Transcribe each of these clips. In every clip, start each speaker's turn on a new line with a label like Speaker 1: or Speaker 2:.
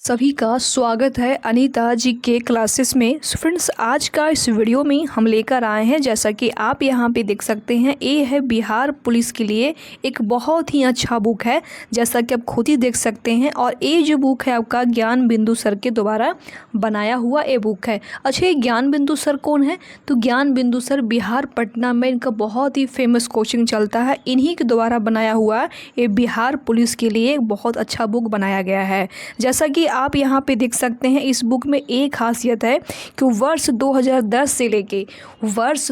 Speaker 1: सभी का स्वागत है अनीता जी के क्लासेस में। फ्रेंड्स, आज का इस वीडियो में हम लेकर आए हैं, जैसा कि आप यहाँ पे देख सकते हैं, ये है बिहार पुलिस के लिए एक बहुत ही अच्छा बुक है, जैसा कि आप खुद ही देख सकते हैं। और ये जो बुक है आपका ज्ञान बिंदु सर के द्वारा बनाया हुआ ये बुक है। अच्छा, ये ज्ञान बिंदु सर कौन है? तो ज्ञान बिंदु सर बिहार पटना में इनका बहुत ही फेमस कोचिंग चलता है, इन्हीं के द्वारा बनाया हुआ ये बिहार पुलिस के लिए बहुत अच्छा बुक बनाया गया है। जैसा कि आप यहाँ पे देख सकते हैं, इस बुक में एक खासियत है कि वर्ष 2010 से लेके वर्ष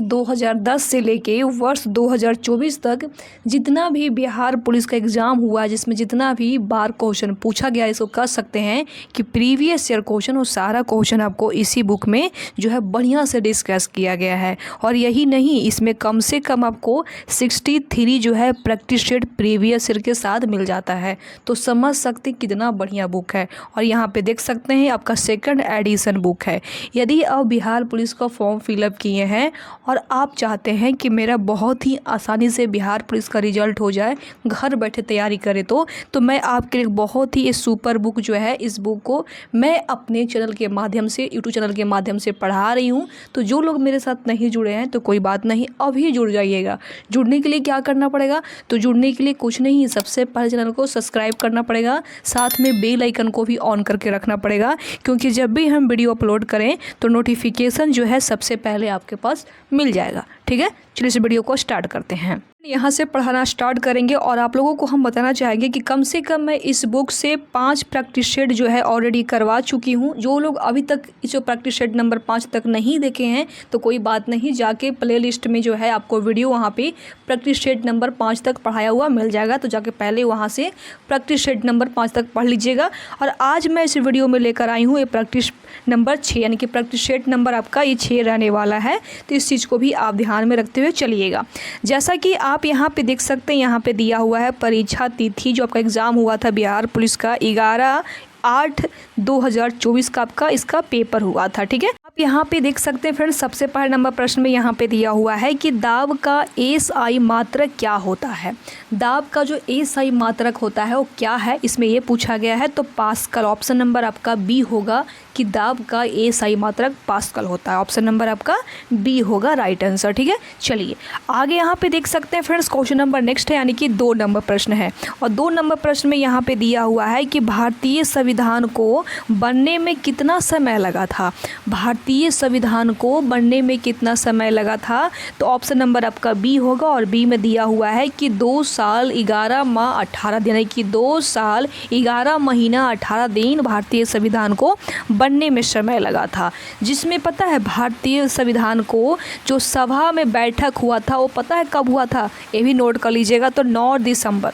Speaker 1: 2024 तक जितना भी बिहार पुलिस का एग्ज़ाम हुआ, जिसमें जितना भी बार क्वेश्चन पूछा गया, इसको कह सकते हैं कि प्रीवियस ईयर क्वेश्चन, और सारा क्वेश्चन आपको इसी बुक में जो है बढ़िया से डिस्कस किया गया है। और यही नहीं, इसमें कम से कम आपको 63 जो है प्रैक्टिस सेट प्रीवियस ईयर के साथ मिल जाता है। तो समझ सकते कितना बढ़िया बुक है। और यहाँ पे देख सकते हैं आपका सेकंड एडिशन बुक है। यदि आप बिहार पुलिस का फॉर्म फिलअप किए हैं और आप चाहते हैं कि मेरा बहुत ही आसानी से बिहार पुलिस का रिजल्ट हो जाए, घर बैठे तैयारी करें, तो मैं आपके लिए बहुत ही सुपर बुक जो है, इस बुक को मैं अपने चैनल के माध्यम से, यूट्यूब चैनल के माध्यम से पढ़ा रही हूँ। तो जो लोग मेरे साथ नहीं जुड़े हैं तो कोई बात नहीं, अभी जुड़ जाइएगा। जुड़ने के लिए क्या करना पड़ेगा? तो जुड़ने के लिए कुछ नहीं, सबसे पहले चैनल को सब्सक्राइब करना पड़ेगा, साथ में बेल आइकन को भी ऑन करके रखना पड़ेगा, क्योंकि जब भी हम वीडियो अपलोड करें तो नोटिफिकेशन जो है सबसे पहले आपके पास मिल जाएगा। ठीक है, चलिए इस वीडियो को स्टार्ट करते हैं। यहाँ से पढ़ाना स्टार्ट करेंगे और आप लोगों को हम बताना चाहेंगे कि कम से कम मैं इस बुक से 5 प्रैक्टिस सेट जो है ऑलरेडी करवा चुकी हूँ। जो लोग अभी तक इस प्रैक्टिस सेट नंबर 5 तक नहीं देखे हैं तो कोई बात नहीं, जाके प्ले लिस्ट में जो है आपको वीडियो वहाँ पे प्रैक्टिस सेट नंबर 5 तक पढ़ाया हुआ मिल जाएगा। तो जाके पहले वहाँ से प्रैक्टिस सेट नंबर 5 तक पढ़ लीजिएगा। और आज मैं इस वीडियो में लेकर आई हूँ ये प्रैक्टिस नंबर 6, यानी कि प्रैक्टिस सेट नंबर आपका ये 6 रहने वाला है। तो इस चीज़ को भी आप ध्यान में रखते हुए चलिएगा। जैसा कि आप यहाँ पे देख सकते हैं, यहाँ पे दिया हुआ है परीक्षा तिथि, जो आपका एग्ज़ाम हुआ था बिहार पुलिस का 11/8/2024 का आपका इसका पेपर हुआ था। ठीक है, आप यहाँ पे देख सकते हैं फ्रेंड्स, सबसे पहले नंबर प्रश्न में यहाँ पे दिया हुआ है कि दाब का एसआई मात्रक क्या होता है। दाब का जो एसआई मात्रक होता है वो क्या है, इसमें ये पूछा गया है। तो पास्कल, ऑप्शन नंबर आपका बी होगा कि दाब का एसआई मात्रक पास्कल होता है। ऑप्शन नंबर आपका बी होगा राइट आंसर। ठीक है, चलिए आगे यहाँ पे देख सकते हैं फ्रेंड्स, क्वेश्चन नंबर नेक्स्ट है, यानी कि 2 नंबर प्रश्न है। और 2 नंबर प्रश्न में यहाँ पे दिया हुआ है कि भारतीय संविधान को बनने में कितना समय लगा था। भारतीय संविधान को बनने में कितना समय लगा था? तो ऑप्शन नंबर आपका बी होगा। और बी में दिया हुआ है कि 2 साल 11 माह 18 दिन, यानी कि 2 साल 11 महीना 18 दिन भारतीय संविधान को बनने में समय लगा था। जिसमें पता है भारतीय संविधान को जो सभा में बैठक हुआ था वो पता है कब हुआ था? ये भी नोट कर लीजिएगा। तो 9 दिसंबर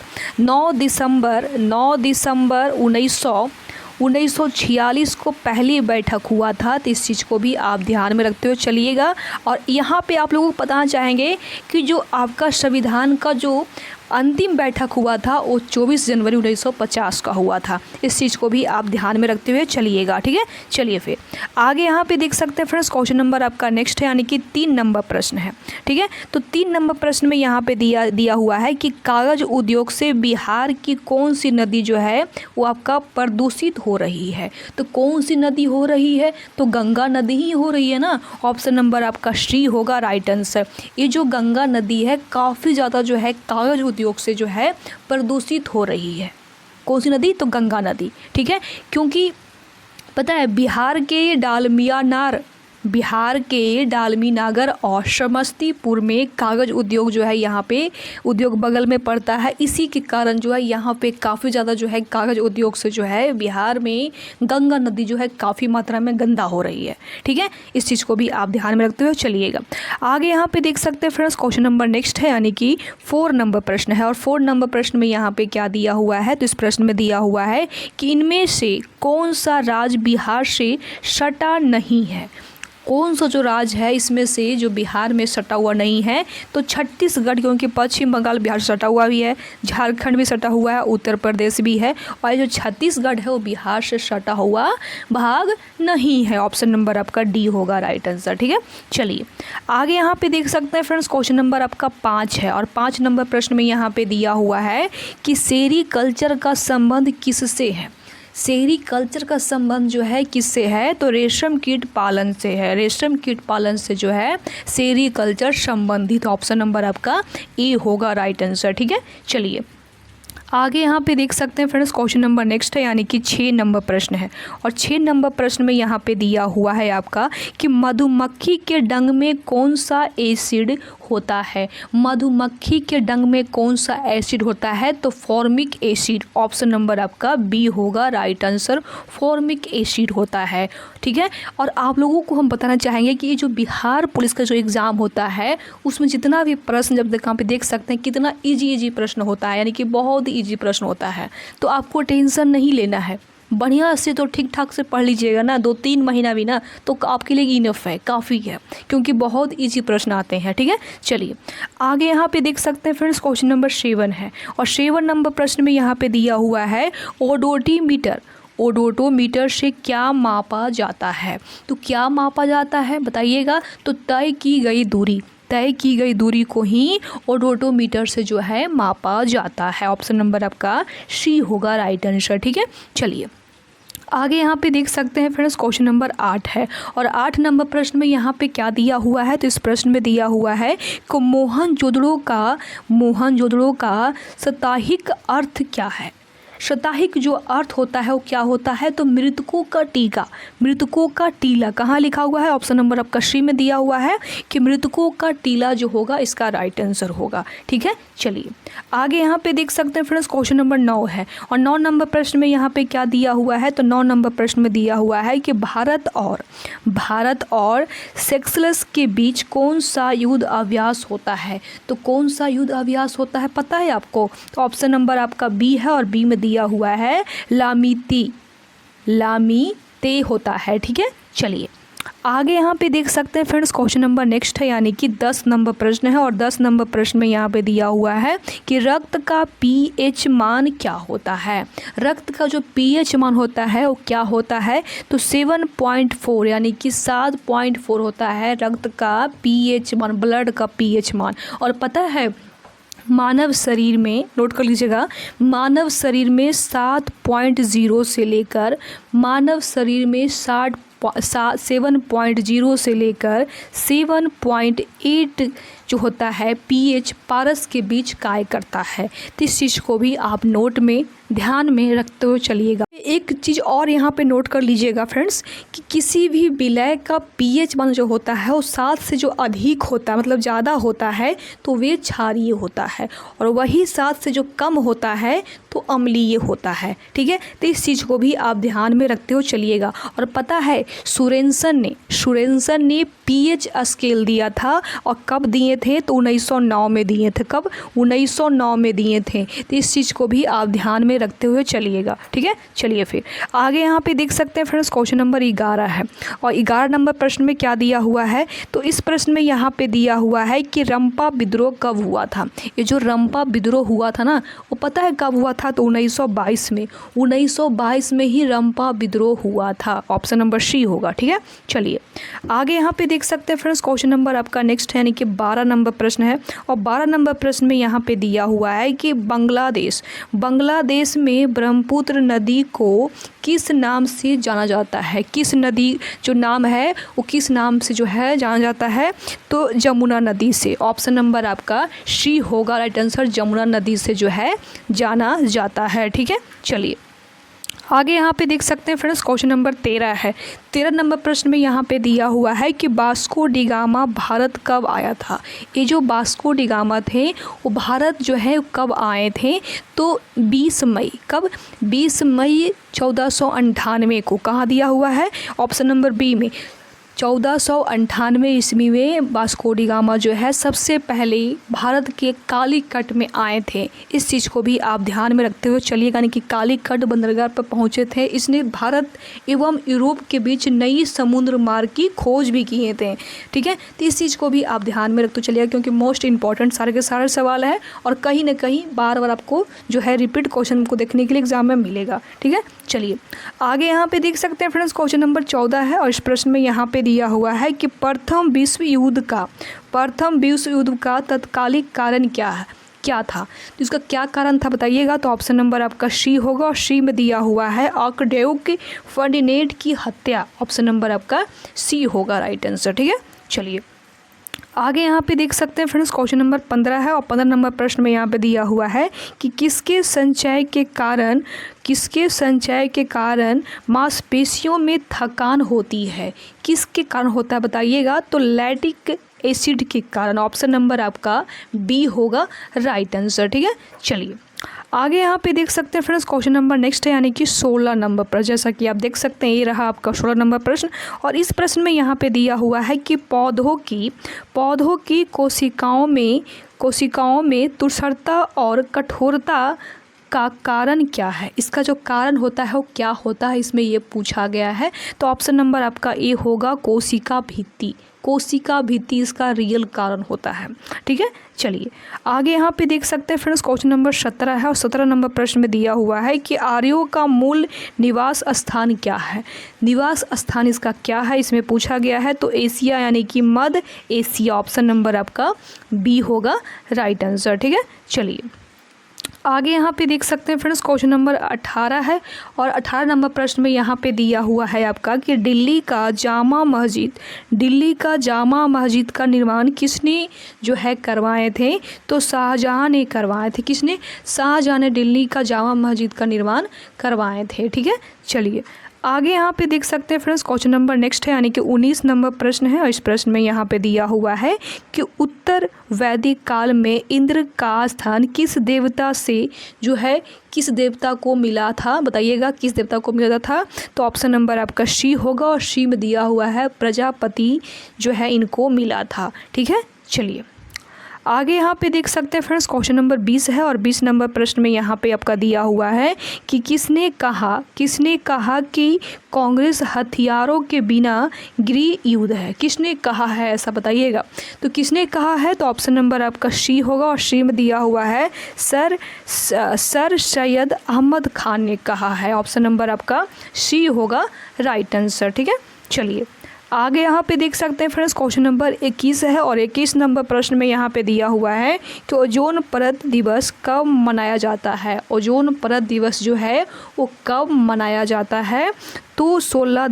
Speaker 1: 1946 को पहली बैठक हुआ था। तो इस चीज़ को भी आप ध्यान में रखते हुए चलिएगा। और यहाँ पे आप लोगों को बताना चाहेंगे कि जो आपका संविधान का जो अंतिम बैठक हुआ था वो 24 जनवरी 1950 का हुआ था। इस चीज़ को भी आप ध्यान में रखते हुए चलिएगा। ठीक है, चलिए फिर आगे यहाँ पे देख सकते हैं फ्रेंड्स, क्वेश्चन नंबर आपका नेक्स्ट है, यानी कि 3 नंबर प्रश्न है। ठीक है, तो 3 नंबर प्रश्न में यहाँ पे दिया हुआ है कि कागज़ उद्योग से बिहार की कौन सी नदी जो है वो आपका प्रदूषित हो रही है। तो कौन सी नदी हो रही है? तो गंगा नदी ही हो रही है ना। ऑप्शन नंबर आपका सी होगा राइट आंसर। ये जो गंगा नदी है काफ़ी ज़्यादा जो है कागज़ उद्योग से जो है प्रदूषित हो रही है। कौन सी नदी? तो गंगा नदी। ठीक है, क्योंकि पता है बिहार के डालमीनागर और समस्तीपुर में कागज़ उद्योग जो है, यहाँ पे उद्योग बगल में पड़ता है। इसी के कारण जो है यहाँ पे काफ़ी ज़्यादा जो है कागज़ उद्योग से जो है बिहार में गंगा नदी जो है काफ़ी मात्रा में गंदा हो रही है। ठीक है, इस चीज़ को भी आप ध्यान में रखते हुए चलिएगा। आगे यहाँ पे देख सकते हैं फ्रेंड्स, क्वेश्चन नंबर नेक्स्ट है, यानी कि 4 नंबर प्रश्न है। और 4 नंबर प्रश्न में यहाँ पे क्या दिया हुआ है? तो इस प्रश्न में दिया हुआ है कि इनमें से कौन सा राज्य बिहार से सटा नहीं है। कौन सा जो राज्य है इसमें से जो बिहार में सटा हुआ नहीं है? तो छत्तीसगढ़, क्योंकि पश्चिम बंगाल बिहार से सटा हुआ भी है, झारखंड भी सटा हुआ है, उत्तर प्रदेश भी है, और जो छत्तीसगढ़ है वो बिहार से सटा हुआ भाग नहीं है। ऑप्शन नंबर आपका डी होगा राइट आंसर। ठीक है, चलिए आगे यहाँ पे देख सकते हैं फ्रेंड्स, क्वेश्चन नंबर आपका 5 है। और 5 नंबर प्रश्न में यहाँ पे दिया हुआ है कि सेरीकल्चर का संबंध किससे है। सेरीकल्चर का संबंध जो है किससे है, तो रेशम कीट पालन से है। रेशम कीट पालन से जो है सेरीकल्चर संबंधित। ऑप्शन नंबर आपका ए होगा राइट आंसर। ठीक है, चलिए आगे यहाँ पे देख सकते हैं फ्रेंड्स, क्वेश्चन नंबर नेक्स्ट है, यानी कि 6 नंबर प्रश्न है। और 6 नंबर प्रश्न में यहाँ पे दिया हुआ है आपका कि मधुमक्खी के डंक में कौन सा एसिड होता है। मधुमक्खी के डंक में कौन सा एसिड होता है, तो फॉर्मिक एसिड। ऑप्शन नंबर आपका बी होगा राइट आंसर, फॉर्मिक एसिड होता है। ठीक है, और आप लोगों को हम बताना चाहेंगे कि ये जो बिहार पुलिस का जो एग्ज़ाम होता है उसमें जितना भी प्रश्न जब यहाँ पे देख सकते हैं कितना इजी प्रश्न होता है, यानी कि बहुत इजी प्रश्न होता है। तो आपको टेंशन नहीं लेना है, बढ़िया से तो ठीक ठाक से पढ़ लीजिएगा ना, 2-3 महीना भी ना तो आपके लिए इनफ है, काफ़ी है, क्योंकि बहुत इजी प्रश्न आते हैं। ठीक है, चलिए आगे यहाँ पे देख सकते हैं फ्रेंड्स, क्वेश्चन नंबर 7 है। और 7 नंबर प्रश्न में यहाँ पे दिया हुआ है ओडोमीटर। ओडोमीटर से क्या मापा जाता है, तो क्या मापा जाता है बताइएगा, तो तय की गई दूरी को ही ओडोमीटर से जो है मापा जाता है। ऑप्शन नंबर आपका सी होगा राइट आंसर। ठीक है, चलिए आगे यहाँ पे देख सकते हैं फ्रेंड्स, क्वेश्चन नंबर 8 है। और 8 नंबर प्रश्न में यहाँ पे क्या दिया हुआ है, तो इस प्रश्न में दिया हुआ है कि मोहनजोदड़ो का साप्ताहिक अर्थ क्या है। साप्ताहिक जो अर्थ होता है वो क्या होता है, तो मृतकों का टीला। कहाँ लिखा हुआ है, ऑप्शन नंबर आपका सी में दिया हुआ है कि मृतकों का टीला जो होगा इसका राइट आंसर होगा। ठीक है, चलिए आगे यहाँ पे देख सकते हैं फ्रेंड्स, क्वेश्चन नंबर 9 है। और 9 नंबर प्रश्न में यहाँ पे क्या दिया हुआ है, तो 9 नंबर प्रश्न में दिया हुआ है कि भारत और सेशेल्स के बीच कौन सा युद्ध अभ्यास होता है। तो कौन सा युद्ध अभ्यास होता है पता है आपको, तो ऑप्शन नंबर आपका बी है, और बी में दिया हुआ है लामीते होता है। ठीक है, चलिए आगे यहाँ पे देख सकते हैं फ्रेंड्स, क्वेश्चन नंबर नेक्स्ट है, यानी कि 10 नंबर प्रश्न है। और 10 नंबर प्रश्न में यहाँ पे दिया हुआ है कि रक्त का पीएच मान क्या होता है। रक्त का जो पीएच मान होता है वो क्या होता है, तो 7.4 यानी कि 7.4 होता है रक्त का पीएच मान, ब्लड का पीएच मान। और पता है मानव शरीर में, नोट कर लीजिएगा, मानव शरीर में 7.0 से लेकर 7.0 से लेकर 7.8 जो होता है पीएच पारस के बीच कार्य करता है। तो इस चीज़ को भी आप नोट में ध्यान में रखते हुए चलिएगा। एक चीज़ और यहाँ पे नोट कर लीजिएगा फ्रेंड्स कि किसी भी विलय का पीएच मान जो होता है वो 7 से जो अधिक होता है, मतलब ज़्यादा होता है, तो वे क्षारीय होता है, और वही 7 से जो कम होता है तो अम्लीय होता है। ठीक है, तो इस चीज़ को भी आप ध्यान में रखते हुए चलिएगा। और पता है सुरेंसन ने पीएच स्केल दिया था, और कब दिए थे, तो 1909 में दिए थे। कब, 1909 में दिए थे। तो इस चीज़ को भी आप ध्यान में रखते हुए चलिएगा। ठीक है, चलिए फिर आगे यहाँ पे देख सकते हैं फ्रेंड्स, क्वेश्चन नंबर 11 है। और 11 नंबर प्रश्न में क्या दिया हुआ है, तो इस प्रश्न में यहाँ पे दिया हुआ है कि रंपा विद्रोह कब हुआ था। ये जो रंपा विद्रोह हुआ था ना, वो पता है कब हुआ था, तो 1922 में। 1922 में ही रंपा विद्रोह हुआ था। ऑप्शन नंबर सी होगा। ठीक है, चलिए आगे यहाँ पे देख सकते हैं फ्रेंड्स, क्वेश्चन नंबर आपका नेक्स्ट है, यानी कि 12 नंबर प्रश्न है। और 12 नंबर प्रश्न में यहाँ पे दिया हुआ है कि बांग्लादेश में ब्रह्मपुत्र नदी को किस नाम से जाना जाता है। किस नदी जो नाम है वो किस नाम से जो है जाना जाता है, तो जमुना नदी से। ऑप्शन नंबर आपका सी होगा राइट आंसर, जमुना नदी से जो है जाना जाता है। ठीक है, चलिए आगे यहाँ पे देख सकते हैं फ्रेंड्स, क्वेश्चन नंबर 13 है। 13 नंबर प्रश्न में यहाँ पे दिया हुआ है कि वास्को डी गामा भारत कब आया था। ये जो वास्को डी गामा थे वो भारत जो है कब आए थे, तो 20 मई। कब, 20 मई 1498 को। कहाँ दिया हुआ है, ऑप्शन नंबर बी में। 1498 ईस्वी में वास्को डी गामा जो है सबसे पहले भारत के कालीकट में आए थे। इस चीज़ को भी आप ध्यान में रखते हुए चलिएगा, यानी कि कालीकट बंदरगाह पर पहुंचे थे। इसने भारत एवं यूरोप के बीच नई समुद्र मार्ग की खोज भी किए थे। ठीक है, तो इस चीज़ को भी आप ध्यान में रखते चलिएगा, क्योंकि मोस्ट इंपॉर्टेंट सारे के सारे सवाल है, और कहीं ना कहीं बार बार आपको जो है रिपीट क्वेश्चन को देखने के लिए एग्जाम में मिलेगा। ठीक है, चलिए आगे यहाँ पे देख सकते हैं फ्रेंड्स, क्वेश्चन नंबर 14 है। और इस प्रश्न में यहाँ पे दिया हुआ है कि प्रथम विश्व युद्ध का तत्कालिक कारण क्या था, तो इसका क्या कारण था बताइएगा। तो ऑप्शन नंबर आपका सी होगा, और सी में दिया हुआ है आर्कड्यूक फर्डिनेंड की हत्या। ऑप्शन नंबर आपका सी होगा राइट आंसर। ठीक है, चलिए आगे यहाँ पे देख सकते हैं फ्रेंड्स, क्वेश्चन नंबर 15 है और 15 नंबर प्रश्न में यहाँ पे दिया हुआ है कि किसके संचय के कारण मांसपेशियों में थकान होती है। किसके कारण होता है बताइएगा। तो लैक्टिक एसिड के कारण। ऑप्शन नंबर आपका बी होगा राइट आंसर। ठीक है, चलिए आगे यहाँ पे देख सकते हैं फ्रेंड्स, क्वेश्चन नंबर नेक्स्ट है यानी कि 16 नंबर पर। जैसा कि आप देख सकते हैं ये रहा आपका 16 नंबर प्रश्न, और इस प्रश्न में यहाँ पे दिया हुआ है कि पौधों की कोशिकाओं में तुषारता और कठोरता का कारण क्या है। इसका जो कारण होता है वो क्या होता है, इसमें ये पूछा गया है। तो ऑप्शन नंबर आपका ए होगा कोशिका भित्ति इसका रियल कारण होता है। ठीक है, चलिए आगे यहाँ पे देख सकते हैं फ्रेंड्स, क्वेश्चन नंबर 17 है और 17 नंबर प्रश्न में दिया हुआ है कि आर्यों का मूल निवास स्थान क्या है। निवास स्थान इसका क्या है, इसमें पूछा गया है। तो एशिया यानी कि मध्य एशिया। ऑप्शन नंबर आपका बी होगा राइट आंसर। ठीक है, चलिए आगे यहाँ पे देख सकते हैं फ्रेंड्स, क्वेश्चन नंबर 18 है और 18 नंबर प्रश्न में यहाँ पे दिया हुआ है आपका कि दिल्ली का जामा मस्जिद का निर्माण किसने जो है करवाए थे। तो शाहजहां ने करवाए थे। किसने? शाहजहां ने दिल्ली का जामा मस्जिद का निर्माण करवाए थे। ठीक है, चलिए आगे यहाँ पे देख सकते हैं फ्रेंड्स, क्वेश्चन नंबर नेक्स्ट है यानी कि 19 नंबर प्रश्न है और इस प्रश्न में यहाँ पे दिया हुआ है कि उत्तर वैदिक काल में इंद्र का स्थान किस देवता को मिला था। बताइएगा किस देवता को मिला था। तो ऑप्शन नंबर आपका सी होगा और सी में दिया हुआ है प्रजापति जो है इनको मिला था। ठीक है, चलिए आगे यहाँ पे देख सकते हैं फ्रेंड्स, क्वेश्चन नंबर 20 है और 20 नंबर प्रश्न में यहाँ पे आपका दिया हुआ है कि किसने कहा कि कांग्रेस हथियारों के बिना गृह युद्ध है। किसने कहा है ऐसा बताइएगा। तो किसने कहा है, तो ऑप्शन नंबर आपका सी होगा और सी में दिया हुआ है सर सैयद अहमद खान ने कहा है। ऑप्शन नंबर आपका सी होगा राइट आंसर। ठीक है, चलिए आगे यहाँ पे देख सकते हैं फ्रेंड्स, क्वेश्चन नंबर 21 है और 21 नंबर प्रश्न में यहाँ पे दिया हुआ है कि ओजोन परत दिवस कब मनाया जाता है। ओजोन परत दिवस जो है वो कब मनाया जाता है। तो 16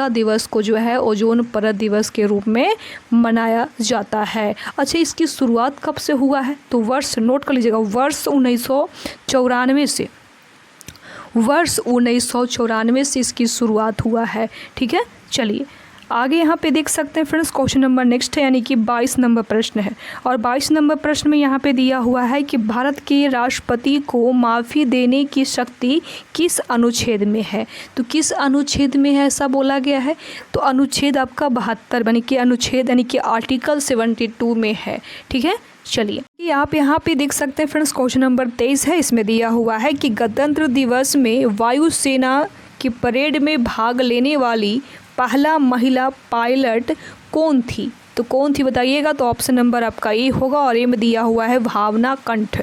Speaker 1: दिवस को जो है ओजोन परत दिवस के रूप में मनाया जाता है। अच्छा, इसकी शुरुआत कब से हुआ है। तो वर्ष नोट कर लीजिएगा, वर्ष 1994 से इसकी शुरुआत हुआ है। ठीक है, चलिए आगे यहाँ पे देख सकते हैं फ्रेंड्स, क्वेश्चन नंबर नेक्स्ट है यानी कि 22 नंबर प्रश्न है और 22 नंबर प्रश्न में यहाँ पे दिया हुआ है कि भारत के राष्ट्रपति को माफ़ी देने की शक्ति किस अनुच्छेद में है। तो किस अनुच्छेद में है ऐसा बोला गया है। तो अनुच्छेद आपका 72 यानी कि अनुच्छेद यानी कि आर्टिकल 72 में है। ठीक है, चलिए आप यहाँ पे देख सकते हैं फ्रेंड्स, क्वेश्चन नंबर 23 है। इसमें दिया हुआ है कि गणतंत्र दिवस में वायुसेना की परेड में भाग लेने वाली पहला महिला पायलट कौन थी। तो कौन थी बताइएगा। तो ऑप्शन नंबर आपका ए होगा और ए में दिया हुआ है भावना कंठ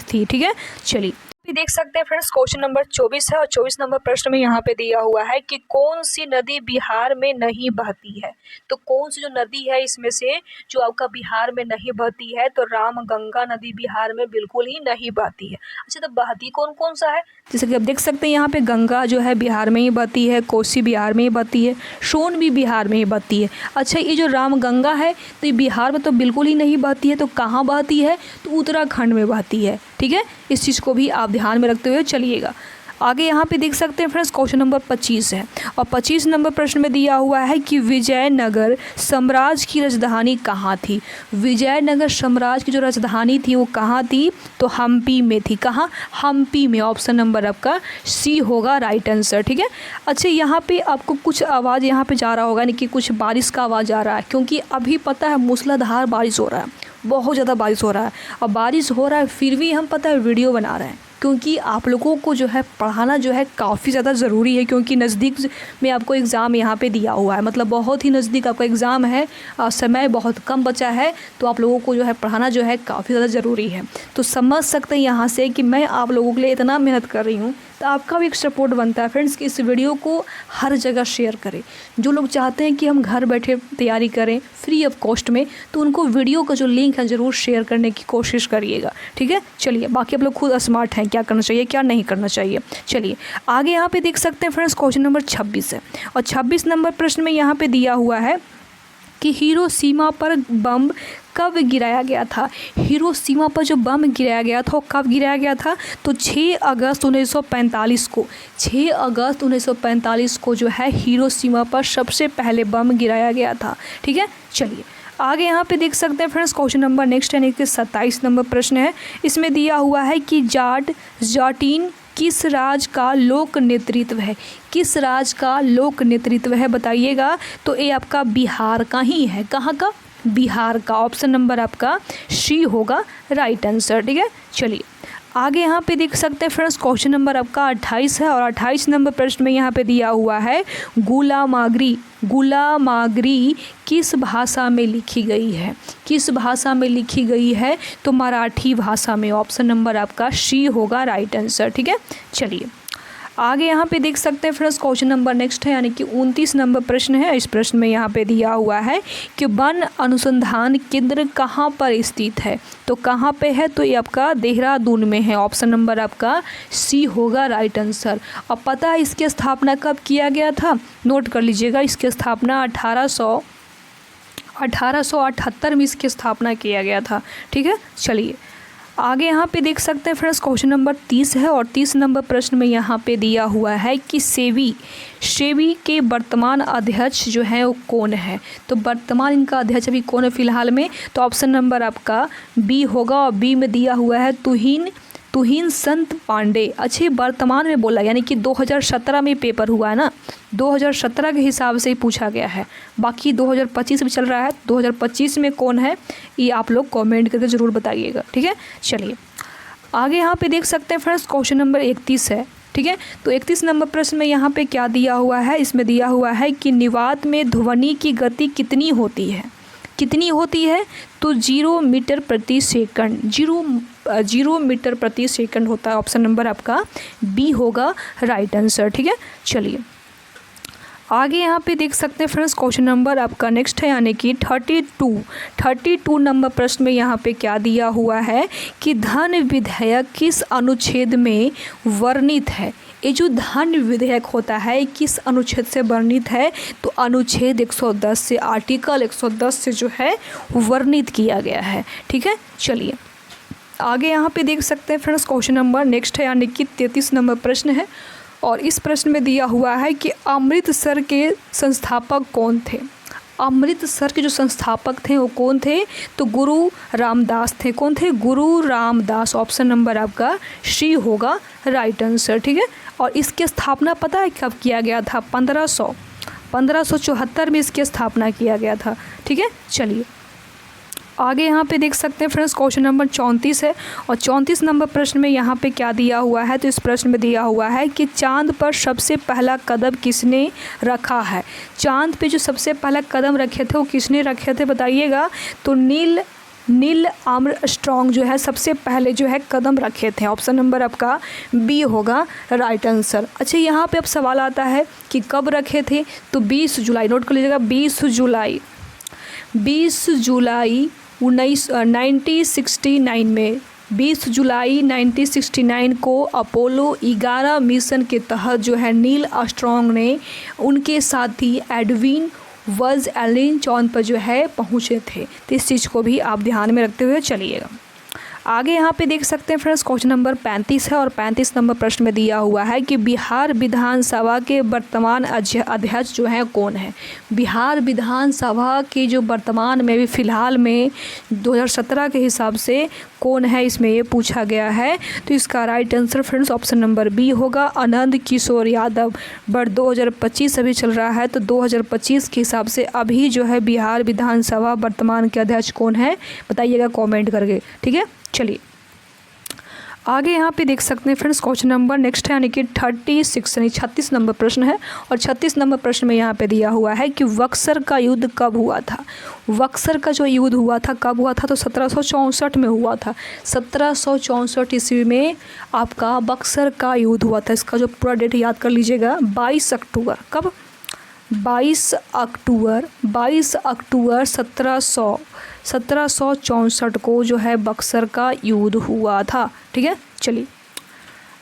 Speaker 1: थी। ठीक है, चलिए देख सकते हैं फ्रेंड्स, क्वेश्चन नंबर 24 है और 24 नंबर प्रश्न में यहाँ पे दिया हुआ है कि कौन सी नदी बिहार में नहीं बहती है। तो कौन सी जो नदी है इसमें से जो आपका बिहार में नहीं बहती है। तो रामगंगा नदी बिहार में बिल्कुल ही नहीं बहती है। अच्छा, तो बहती कौन सा है। जैसे कि आप देख सकते हैं यहाँ पे गंगा जो है बिहार में ही बहती है, कोसी बिहार में ही बहती है, सोन भी बिहार में ही बहती है। अच्छा, ये जो रामगंगा है तो ये बिहार में तो बिल्कुल ही नहीं बहती है। तो कहाँ बहती है। तो उत्तराखंड में बहती है। ठीक है, इस चीज़ को भी आप ध्यान में रखते हुए चलिएगा। आगे यहाँ पे देख सकते हैं फ्रेंड्स, क्वेश्चन नंबर 25 है और 25 नंबर प्रश्न में दिया हुआ है कि विजयनगर साम्राज्य की राजधानी कहाँ थी। विजयनगर साम्राज्य की जो राजधानी थी वो कहाँ थी। तो हम्पी में थी। कहाँ? हम्पी में। ऑप्शन नंबर आपका सी होगा राइट आंसर। ठीक है, अच्छा यहाँ पे आपको कुछ आवाज़ यहाँ पे जा रहा होगा, यानी कि कुछ बारिश का आवाज़ आ रहा है, क्योंकि अभी पता है मूसलाधार बारिश हो रहा है, बहुत ज़्यादा बारिश हो रहा है। और बारिश हो रहा है फिर भी हम पता है वीडियो बना रहे हैं, क्योंकि आप लोगों को जो है पढ़ाना जो है काफ़ी ज़्यादा ज़रूरी है, क्योंकि नज़दीक में आपको एग्ज़ाम यहाँ पे दिया हुआ है, मतलब बहुत ही नज़दीक आपका एग्ज़ाम है और समय बहुत कम बचा है। तो आप लोगों को जो है पढ़ाना जो है काफ़ी ज़्यादा ज़रूरी है। तो समझ सकते हैं यहाँ से कि मैं आप लोगों के लिए इतना मेहनत कर रही हूँ तो आपका भी एक सपोर्ट बनता है फ्रेंड्स कि इस वीडियो को हर जगह शेयर करें। जो लोग चाहते हैं कि हम घर बैठे तैयारी करें फ्री ऑफ कॉस्ट में, तो उनको वीडियो का जो लिंक है ज़रूर शेयर करने की कोशिश करिएगा, ठीक है। चलिए, बाकी आप लोग खुद स्मार्ट हैं, क्या करना चाहिए क्या नहीं करना चाहिए। चलिए आगे यहाँ पे देख सकते हैं फ्रेंड्स, क्वेश्चन नंबर 26 है और 26 नंबर प्रश्न में यहाँ पे दिया हुआ है कि हिरोशिमा पर बम कब गिराया गया था। हिरोशिमा पर जो बम गिराया गया था वो कब गिराया गया था, तो 6 अगस्त 1945 को, 6 अगस्त 1945 को जो है हिरोशिमा पर सबसे पहले बम गिराया गया था, ठीक है। चलिए आगे यहाँ पे देख सकते हैं फ्रेंड्स, क्वेश्चन नंबर नेक्स्ट यानी कि 27 नंबर प्रश्न है। इसमें दिया हुआ है कि जाटीन किस राज्य का लोक नेतृत्व है, किस राज्य का लोक नेतृत्व है बताइएगा। तो ये आपका बिहार का ही है, कहाँ का, बिहार का। ऑप्शन नंबर आपका सी होगा राइट आंसर, ठीक है। चलिए आगे यहाँ पे देख सकते हैं फ्रेंड्स, क्वेश्चन नंबर आपका 28 है और 28 नंबर प्रश्न में यहाँ पे दिया हुआ है गुलामागरी किस भाषा में लिखी गई है, किस भाषा में लिखी गई है, तो मराठी भाषा में। ऑप्शन नंबर आपका सी होगा राइट आंसर, ठीक है। चलिए आगे यहाँ पे देख सकते हैं फ्रेंड्स, क्वेश्चन नंबर नेक्स्ट है यानी कि 29 नंबर प्रश्न है। इस प्रश्न में यहाँ पे दिया हुआ है कि वन अनुसंधान केंद्र कहाँ पर स्थित है, तो कहाँ पे है, तो ये आपका देहरादून में है। ऑप्शन नंबर आपका सी होगा राइट आंसर। और पता है इसकी स्थापना कब किया गया था, नोट कर लीजिएगा, इसकी स्थापना 1878 में इसकी स्थापना किया गया था, ठीक है। चलिए आगे यहाँ पे देख सकते हैं फ्रेंड्स, क्वेश्चन नंबर 30 है और 30 नंबर प्रश्न में यहाँ पे दिया हुआ है कि सेबी के वर्तमान अध्यक्ष जो है वो कौन है, तो वर्तमान इनका अध्यक्ष अभी कौन है फिलहाल में, तो ऑप्शन नंबर आपका बी होगा और बी में दिया हुआ है तुहिन संत पांडे। अच्छे वर्तमान में बोला यानी कि 2017 में पेपर हुआ है ना, 2017 के हिसाब से ही पूछा गया है। बाकी 2025 में चल रहा है, 2025 में कौन है ये आप लोग कमेंट करके ज़रूर बताइएगा, ठीक है। चलिए आगे यहाँ पे देख सकते हैं फ्रेंड्स, क्वेश्चन नंबर 31 है, ठीक है। तो 31 नंबर प्रश्न में यहाँ पे क्या दिया हुआ है, इसमें दिया हुआ है कि निवात में ध्वनि की गति कितनी होती है, कितनी होती है, तो 0 मीटर प्रति सेकंड, 0 मीटर प्रति सेकंड होता है। ऑप्शन नंबर आपका बी होगा राइट आंसर, ठीक है। चलिए आगे यहाँ पे देख सकते हैं फ्रेंड्स, क्वेश्चन नंबर आपका नेक्स्ट है यानी कि 32 नंबर प्रश्न में यहाँ पे क्या दिया हुआ है कि धन विधेयक किस अनुच्छेद में वर्णित है। ये जो धन विधेयक होता है किस अनुच्छेद से वर्णित है, तो अनुच्छेद 110 से, आर्टिकल 110 से जो है वर्णित किया गया है, ठीक है। चलिए आगे यहाँ पे देख सकते हैं फ्रेंड्स, क्वेश्चन नंबर नेक्स्ट है यानी कि 33 नंबर प्रश्न है और इस प्रश्न में दिया हुआ है कि अमृतसर के संस्थापक कौन थे। अमृतसर के जो संस्थापक थे वो कौन थे, तो गुरु रामदास थे। कौन थे, गुरु रामदास। ऑप्शन नंबर आपका सी होगा राइट आंसर, ठीक है। और इसकी स्थापना पता है कब किया गया था, 1574 में इसकी स्थापना किया गया था, ठीक है। चलिए आगे यहाँ पे देख सकते हैं फ्रेंड्स, क्वेश्चन नंबर 34 है और 34 नंबर प्रश्न में यहाँ पे क्या दिया हुआ है, तो इस प्रश्न में दिया हुआ है कि चांद पर सबसे पहला कदम किसने रखा है। चांद पे जो सबसे पहला कदम रखे थे वो किसने रखे थे बताइएगा, तो नील आर्मस्ट्रॉन्ग जो है सबसे पहले जो है कदम रखे थे। ऑप्शन नंबर आपका बी होगा राइट आंसर। अच्छा यहाँ पे अब सवाल आता है कि कब रखे थे, तो 20 जुलाई, नोट कर लीजिएगा, 20 जुलाई 1969 में, 20 जुलाई 1969 को अपोलो 11 मिशन के तहत जो है नील आर्मस्ट्रॉन्ग ने उनके साथी एडविन बज़ एल्ड्रिन चांद पर जो है पहुँचे थे। तो इस चीज़ को भी आप ध्यान में रखते हुए चलिएगा। आगे यहाँ पे देख सकते हैं फ्रेंड्स, क्वेश्चन नंबर 35 है और 35 नंबर प्रश्न में दिया हुआ है कि बिहार विधानसभा के वर्तमान अध्यक्ष जो है कौन है। बिहार विधानसभा के जो वर्तमान में भी फ़िलहाल में 2017 के हिसाब से कौन है, इसमें ये पूछा गया है। तो इसका right answer friends option number B होगा, आनंद किशोर यादव। बट 2025 अभी चल रहा है, तो 2025 के हिसाब से अभी जो है बिहार विधानसभा वर्तमान के अध्यक्ष कौन है बताइएगा कमेंट करके, ठीक है। चलिए आगे यहाँ पे देख सकते हैं फ्रेंड्स क्वेश्चन नंबर नेक्स्ट है, यानी कि 36 यानी 36 नंबर प्रश्न है। और 36 नंबर प्रश्न में यहाँ पे दिया हुआ है कि बक्सर का युद्ध कब हुआ था। बक्सर का जो युद्ध हुआ था कब हुआ था, तो 1764 में हुआ था। 1764 ईस्वी में आपका बक्सर का युद्ध हुआ था। इसका जो पूरा डेट याद कर लीजिएगा, 22 अक्टूबर। कब? 22 अक्टूबर 1764 को जो है बक्सर का युद्ध हुआ था। ठीक है, चलिए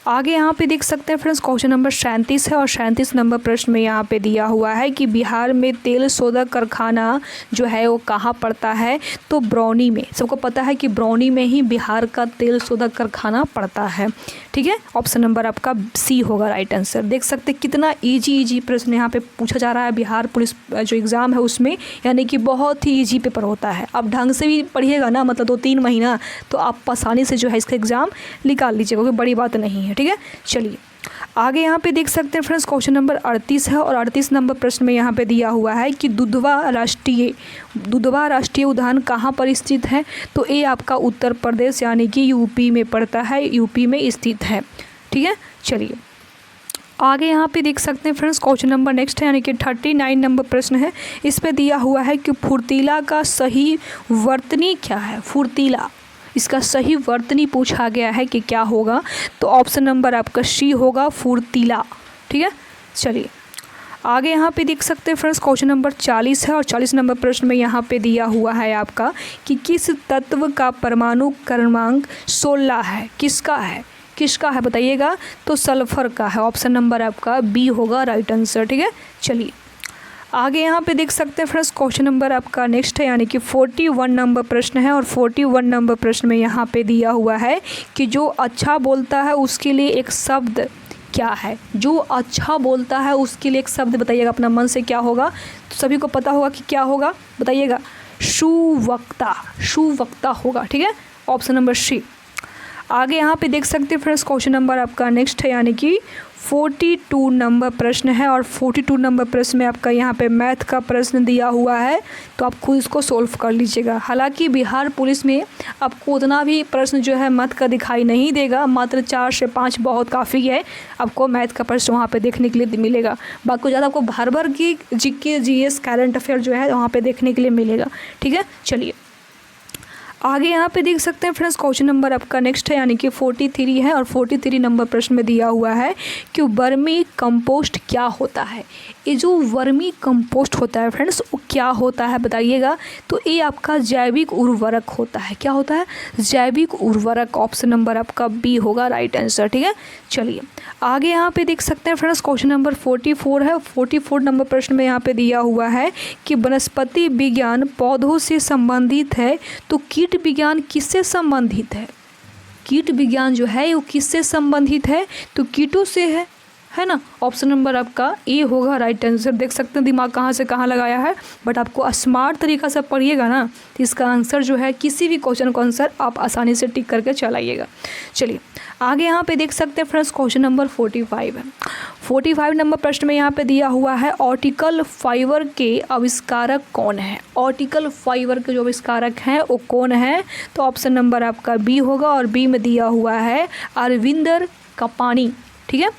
Speaker 1: आगे यहाँ पे देख सकते हैं फ्रेंड्स क्वेश्चन नंबर 37 है। और 37 नंबर प्रश्न में यहाँ पे दिया हुआ है कि बिहार में तेल शोधक कारखाना जो है वो कहाँ पड़ता है, तो बरौनी में। सबको पता है कि बरौनी में ही बिहार का तेल शोधक कारखाना पड़ता है। ठीक है, ऑप्शन नंबर आपका सी होगा राइट आंसर। देख सकते हैं कितना ईजी प्रश्न यहाँ पे पूछा जा रहा है बिहार पुलिस जो एग्ज़ाम है उसमें, यानी कि बहुत ही ईजी पेपर होता है। आप ढंग से भी पढ़िएगा ना, मतलब 2-3 महीना, तो आप आसानी से जो है इसका एग्ज़ाम निकाल लीजिएगा, कोई बड़ी बात नहीं है। ठीक है, चलिए आगे यहाँ पे देख सकते हैं फ्रेंड्स क्वेश्चन नंबर 38 है। और 38 नंबर प्रश्न में यहाँ पे दिया हुआ है कि दुधवा राष्ट्रीय उद्यान कहाँ पर स्थित है, तो ये आपका उत्तर प्रदेश यानी कि यूपी में पड़ता है, यूपी में स्थित है। ठीक है, चलिए आगे यहाँ पे देख सकते हैं फ्रेंड्स क्वेश्चन नंबर नेक्स्ट है, यानी कि 39 नंबर प्रश्न है। इस पे दिया हुआ है कि फुर्तीला का सही वर्तनी क्या है। फुर्तीला, इसका सही वर्तनी पूछा गया है कि क्या होगा, तो ऑप्शन नंबर आपका सी होगा, फुर्तीला। ठीक है, चलिए आगे यहाँ पे देख सकते हैं फ्रेंड्स क्वेश्चन नंबर 40 है। और 40 नंबर प्रश्न में यहाँ पे दिया हुआ है आपका कि किस तत्व का परमाणु क्रमांक 16 है। किसका है बताइएगा, तो सल्फर का है। ऑप्शन नंबर आपका बी होगा राइट आंसर। ठीक है, चलिए आगे यहाँ पे देख सकते हैं फ्रेंड्स क्वेश्चन नंबर आपका नेक्स्ट है, यानी कि 41 नंबर प्रश्न है। और 41 नंबर प्रश्न में यहाँ पे दिया हुआ है कि जो अच्छा बोलता है उसके लिए एक शब्द क्या है। जो अच्छा बोलता है उसके लिए एक शब्द बताइएगा अपना मन से, क्या होगा, तो सभी को पता होगा कि क्या होगा, बताइएगा। सुवक्ता होगा। ठीक है, ऑप्शन नंबर सी। आगे यहाँ पे देख सकते हैं फ्रेंड्स क्वेश्चन नंबर आपका नेक्स्ट है, यानी कि 42 नंबर प्रश्न है। और 42 नंबर प्रश्न में आपका यहाँ पे मैथ का प्रश्न दिया हुआ है, तो आप खुद इसको सोल्व कर लीजिएगा। हालांकि बिहार पुलिस में आपको उतना भी प्रश्न जो है मैथ का दिखाई नहीं देगा, मात्र 4 से 5 बहुत काफ़ी है, आपको मैथ का प्रश्न वहाँ पे देखने के लिए मिलेगा। बाकी ज़्यादा आपको भर की जीके जीएस करंट अफेयर जो है वहाँ पर देखने के लिए मिलेगा। ठीक है, चलिए आगे यहाँ पे देख सकते हैं फ्रेंड्स क्वेश्चन नंबर आपका नेक्स्ट है, यानी कि 43 है। और 43 नंबर प्रश्न में दिया हुआ है कि वर्मी कंपोस्ट क्या होता है। ये जो वर्मी कंपोस्ट होता है फ्रेंड्स वो क्या होता है बताइएगा, तो ये आपका जैविक उर्वरक होता है। क्या होता है, जैविक उर्वरक। ऑप्शन नंबर आपका बी होगा राइट आंसर। ठीक है, चलिए आगे यहाँ पे देख सकते हैं फ्रेंड्स क्वेश्चन नंबर 44 है। 44 नंबर प्रश्न में यहाँ पे दिया हुआ है कि वनस्पति विज्ञान पौधों से संबंधित है, तो कीट विज्ञान किससे संबंधित है। कीट विज्ञान जो है वो किससे संबंधित है, तो कीटों से है ना। ऑप्शन नंबर आपका ए होगा राइट आंसर। देख सकते हैं दिमाग कहाँ से कहाँ लगाया है, बट आपको स्मार्ट तरीका से पढ़िएगा ना, तो इसका आंसर जो है किसी भी क्वेश्चन का आंसर आप आसानी से टिक करके चलाइएगा। चलिए आगे यहाँ पे देख सकते हैं फ्रेंड्स क्वेश्चन नंबर 45 है। 45 नंबर प्रश्न में यहाँ पे दिया हुआ है ऑप्टिकल फाइबर के आविष्कारक कौन है। ऑप्टिकल फाइबर के जो आविष्कारक हैं वो कौन है, तो ऑप्शन नंबर आपका बी होगा। और बी में दिया हुआ है अरविंदर कपानी। ठीक है,